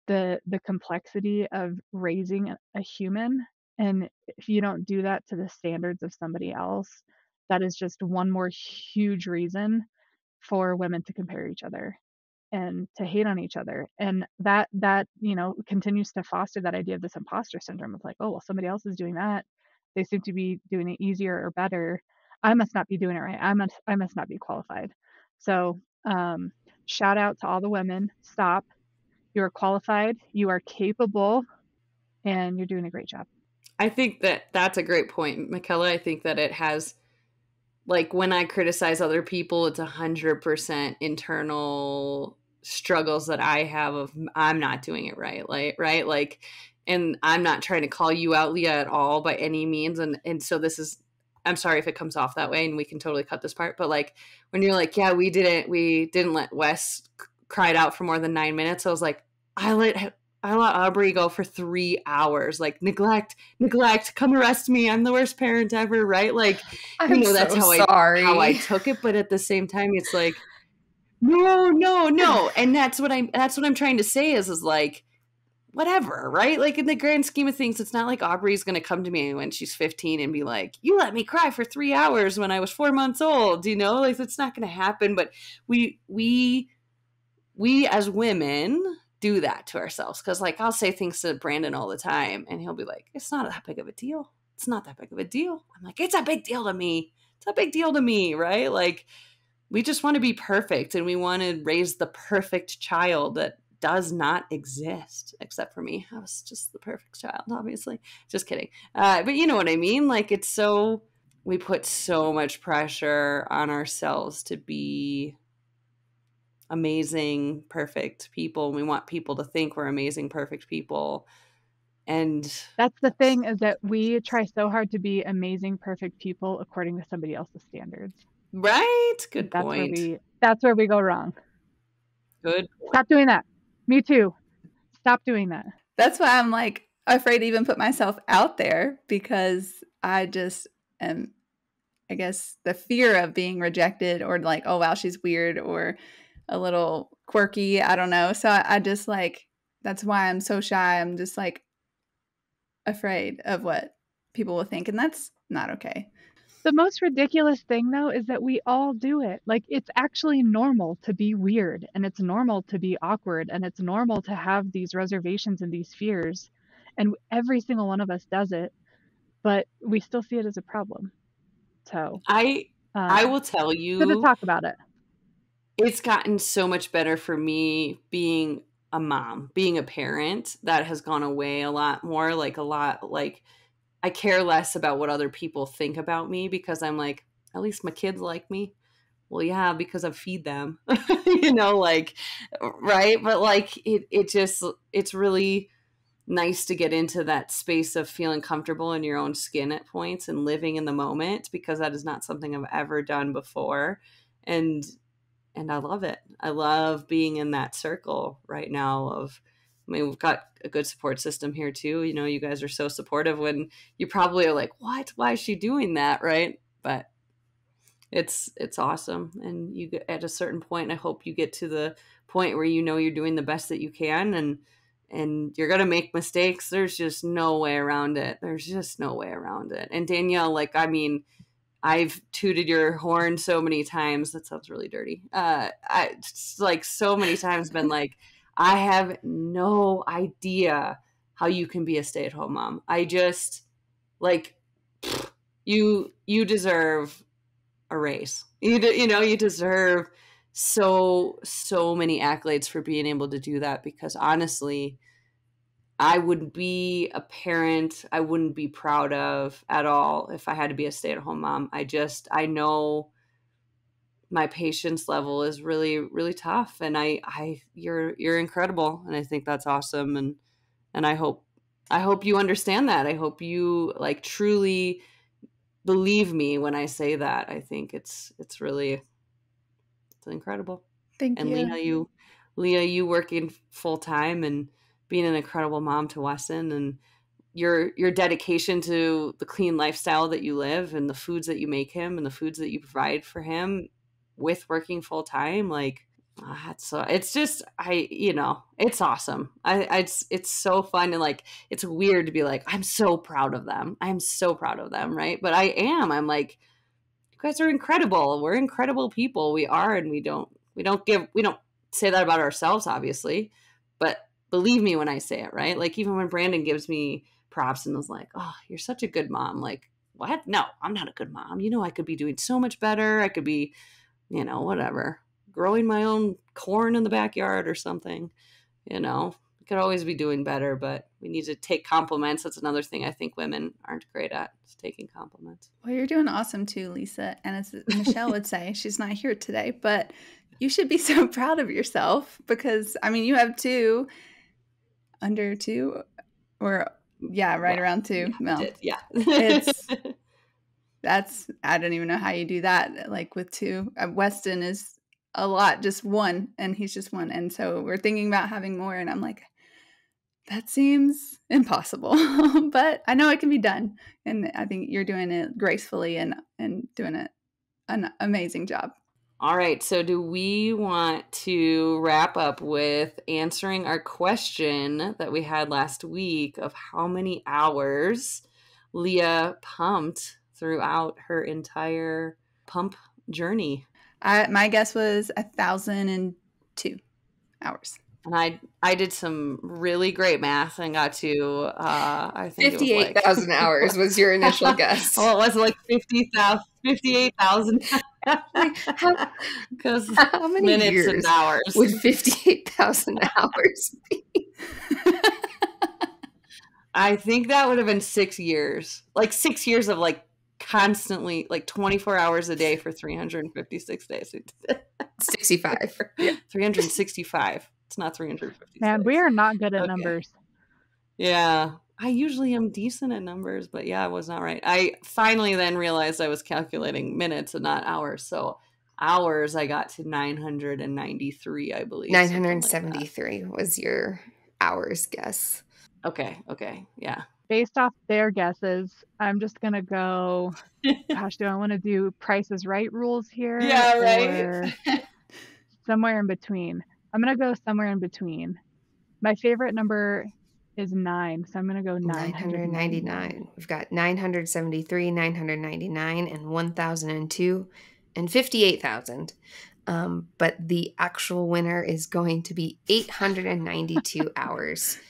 the complexity of raising a human, and if you don't do that to the standards of somebody else, that is just one more huge reason for women to compare each other and to hate on each other. And that continues to foster that idea of this imposter syndrome of like, oh well, somebody else is doing that, they seem to be doing it easier or better, I must not be doing it right, I must not be qualified. So shout out to all the women. Stop. You are qualified, you are capable, and you're doing a great job. I think that's a great point, Michaela. I think that it has, like when I criticize other people, it's 100% internal struggles that I have of I'm not doing it right. Right. Like, and I'm not trying to call you out, Leah, at all by any means. And so this is, I'm sorry if it comes off that way, and we can totally cut this part. But like, when you're like, yeah, we didn't let Wes cry it out for more than 9 minutes. I was like, I let Aubrey go for 3 hours. Like, neglect, come arrest me. I'm the worst parent ever. Right. Like, I'm that's so how sorry. I took it. But at the same time, it's like, no. And that's what I'm trying to say is like, whatever, right? Like, in the grand scheme of things, it's not like Aubrey's going to come to me when she's 15 and be like, you let me cry for 3 hours when I was 4 months old, like, that's not going to happen. But we as women do that to ourselves. Cause like, I'll say things to Brandon all the time and he'll be like, it's not that big of a deal. It's not that big of a deal. I'm like, it's a big deal to me. It's a big deal to me. Right. Like, we just want to be perfect and we want to raise the perfect child that does not exist except for me. I was just the perfect child, obviously. Just kidding. But you know what I mean? Like, we put so much pressure on ourselves to be amazing, perfect people. And we want people to think we're amazing, perfect people. And that's the thing, is that we try so hard to be amazing, perfect people according to somebody else's standards. Right. Good point. That's where we go wrong. Good. Stop doing that. Me too. Stop doing that. That's why I'm like afraid to even put myself out there, because I just am, I guess, the fear of being rejected or like, oh, wow, she's weird or a little quirky. I don't know. So I just like, that's why I'm so shy. I'm just like afraid of what people will think. And that's not okay. The most ridiculous thing, though, is that we all do it. Like, it's actually normal to be weird, and it's normal to be awkward, and it's normal to have these reservations and these fears. And every single one of us does it, but we still see it as a problem. So I will tell you, good to talk about it. It's gotten so much better for me being a mom, being a parent. That has gone away a lot more, like I care less about what other people think about me because I'm like, at least my kids like me. Well, yeah, because I feed them, like, right. But like, it's really nice to get into that space of feeling comfortable in your own skin at points and living in the moment, because that is not something I've ever done before. And I love it. I love being in that circle right now we've got a good support system here too. You guys are so supportive when you probably are like, what? Why is she doing that? Right. But it's awesome. And you get at a certain point, I hope you get to the point where you're doing the best that you can, and you're going to make mistakes. There's just no way around it. And Danielle, like, I mean, I've tooted your horn so many times. That sounds really dirty. I like so many times been like, I have no idea how you can be a stay-at-home mom. I just like, you deserve a raise. You deserve so many accolades for being able to do that, because honestly, I would be a parent I wouldn't be proud of at all if I had to be a stay-at-home mom. I know my patience level is really, really tough, and you're incredible, and I think that's awesome, and I hope you understand that. I hope you like truly believe me when I say that. I think it's incredible. Thank you. And Leah, you working full time and being an incredible mom to Wesson, and your dedication to the clean lifestyle that you live and the foods that you make him and the foods that you provide for him with working full time. Like, it's just, it's awesome. It's so fun. And like, it's weird to be like, I'm so proud of them. Right. But I am, I'm like, you guys are incredible. We're incredible people. We are. And we don't say that about ourselves, obviously, but believe me when I say it, right? Like, even when Brandon gives me props and was like, oh, you're such a good mom. Like, what? No, I'm not a good mom. I could be doing so much better. I could be, whatever, growing my own corn in the backyard or something. We could always be doing better, but we need to take compliments. That's another thing I think women aren't great at, is taking compliments. Well, you're doing awesome too, Lisa. And as Michelle would say, she's not here today, but You should be so proud of yourself because, I mean, you have 2, under 2, or right around 2. No, I don't even know how you do that. Like with 2, Weston is a lot, just 1, and he's just 1. And so we're thinking about having more. And I'm like, that seems impossible, but I know it can be done. And I think you're doing it gracefully and doing an amazing job. All right. So do we want to wrap up with answering our question that we had last week of how many hours Leah pumped throughout her entire pump journey? My guess was 1,002 hours. And I did some really great math and got to, I think 58,000 hours was your initial guess. Well, it was like 58,000. Because how many minutes years and hours would 58,000 hours be? I think that would have been 6 years. Like 6 years of like constantly, like 24 hours a day for 356 days. 65. Yeah. 365. It's not 356. Man, we are not good at numbers. Yeah. I usually am decent at numbers, but yeah, I was not right. I finally then realized I was calculating minutes and not hours. So hours, I got to 993, I believe. 973 was your hours guess. Okay. Yeah. Based off their guesses, I'm just going to go, gosh, do I want to do Price is Right rules here? Yeah, right. Or somewhere in between. I'm going to go somewhere in between. My favorite number is 9, so I'm going to go 999. We've got 973, 999, and 1,002, and 58,000. But the actual winner is going to be 892 hours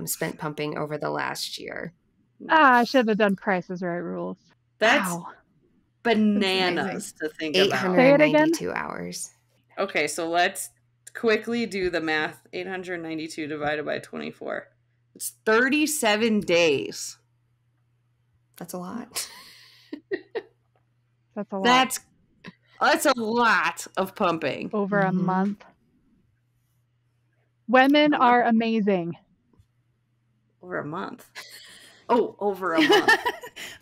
spent pumping over the last year. I should have done Price is Right rules. That's bananas to think about. 892 hours. Okay, so let's quickly do the math. 892 divided by 24. It's 37 days. That's a lot. That's a lot. That's a lot of pumping. Over a month. Women are amazing. Over a month. Oh, over a month.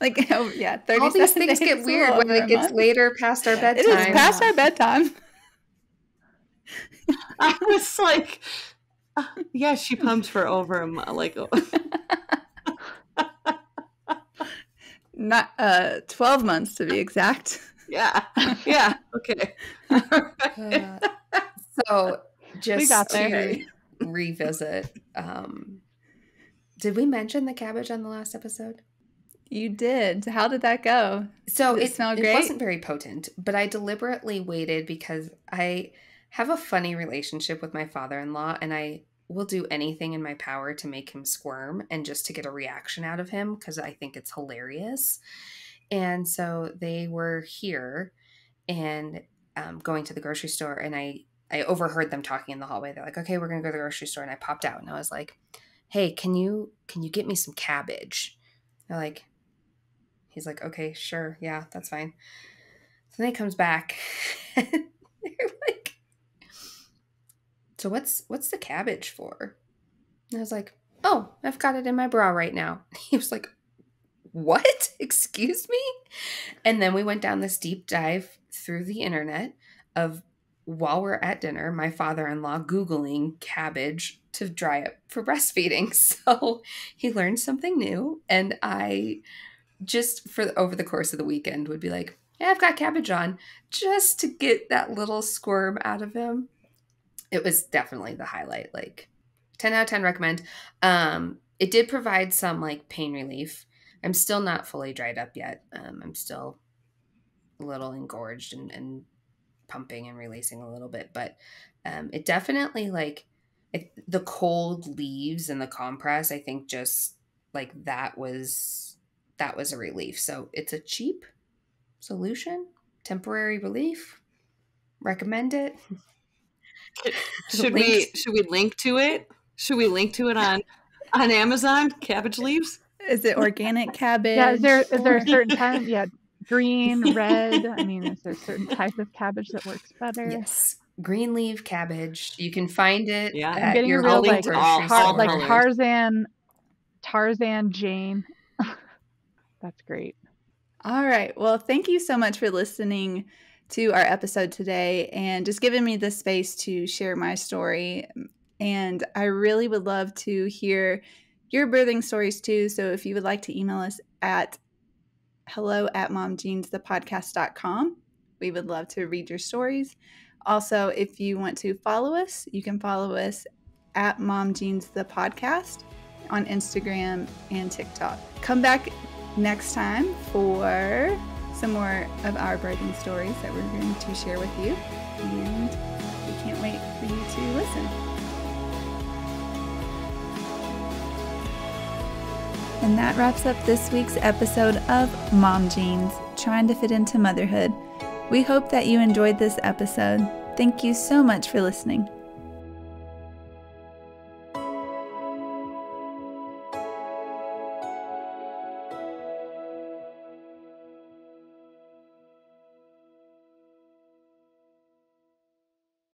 Like, 37 all these things days get weird when it gets later past our bedtime. It is past our bedtime. I was like, yeah, she pumped for over a month. Like, not 12 months to be exact. Yeah. Okay. So just we got there. to revisit, did we mention the cabbage on the last episode? You did. How did that go? So it smelled great? It wasn't very potent, but I deliberately waited because I have a funny relationship with my father-in-law, and I will do anything in my power to make him squirm and just to get a reaction out of him because I think it's hilarious. And so they were here and going to the grocery store, and I overheard them talking in the hallway. They're like, okay, we're going to go to the grocery store. And I popped out and I was like, hey, can you get me some cabbage? They're like, he's like, okay, sure. Yeah, that's fine. So then he comes back and they're like, so what's the cabbage for? And I was like, oh, I've got it in my bra right now. He was like, what? Excuse me? And then we went down this deep dive through the internet of, while we're at dinner, my father-in-law Googling cabbage to dry up for breastfeeding. So he learned something new. And I just, over the course of the weekend, would be like, yeah, I've got cabbage on, just to get that little squirm out of him. It was definitely the highlight. Like 10 out of 10 recommend. It did provide some like pain relief. I'm still not fully dried up yet. I'm still a little engorged and pumping and releasing a little bit, but it definitely the cold leaves and the compress, I think just like that was a relief. So it's a cheap solution, temporary relief. Recommend it. Should we link to it? Should we link to it on Amazon? Cabbage leaves? Is it organic cabbage? Yeah, is there a certain kind? Yeah, green, red. I mean, is there a certain type of cabbage that works better? Yes. green leaf cabbage. You can find it Yeah. I'm at getting a your real, local like, grocery all store. like colors. Tarzan Jane. That's great. All right. Well, thank you so much for listening to our episode today and just giving me the space to share my story. And I really would love to hear your birthing stories too. So if you would like to email us at hello@momjeansthepodcast.com, we would love to read your stories. Also, if you want to follow us, you can follow us at momjeansthepodcast on Instagram and TikTok. Come back next time for some more of our birthing stories that we're going to share with you. And we can't wait for you to listen. And that wraps up this week's episode of Mom Jeans, Trying to Fit into Motherhood. We hope that you enjoyed this episode. Thank you so much for listening.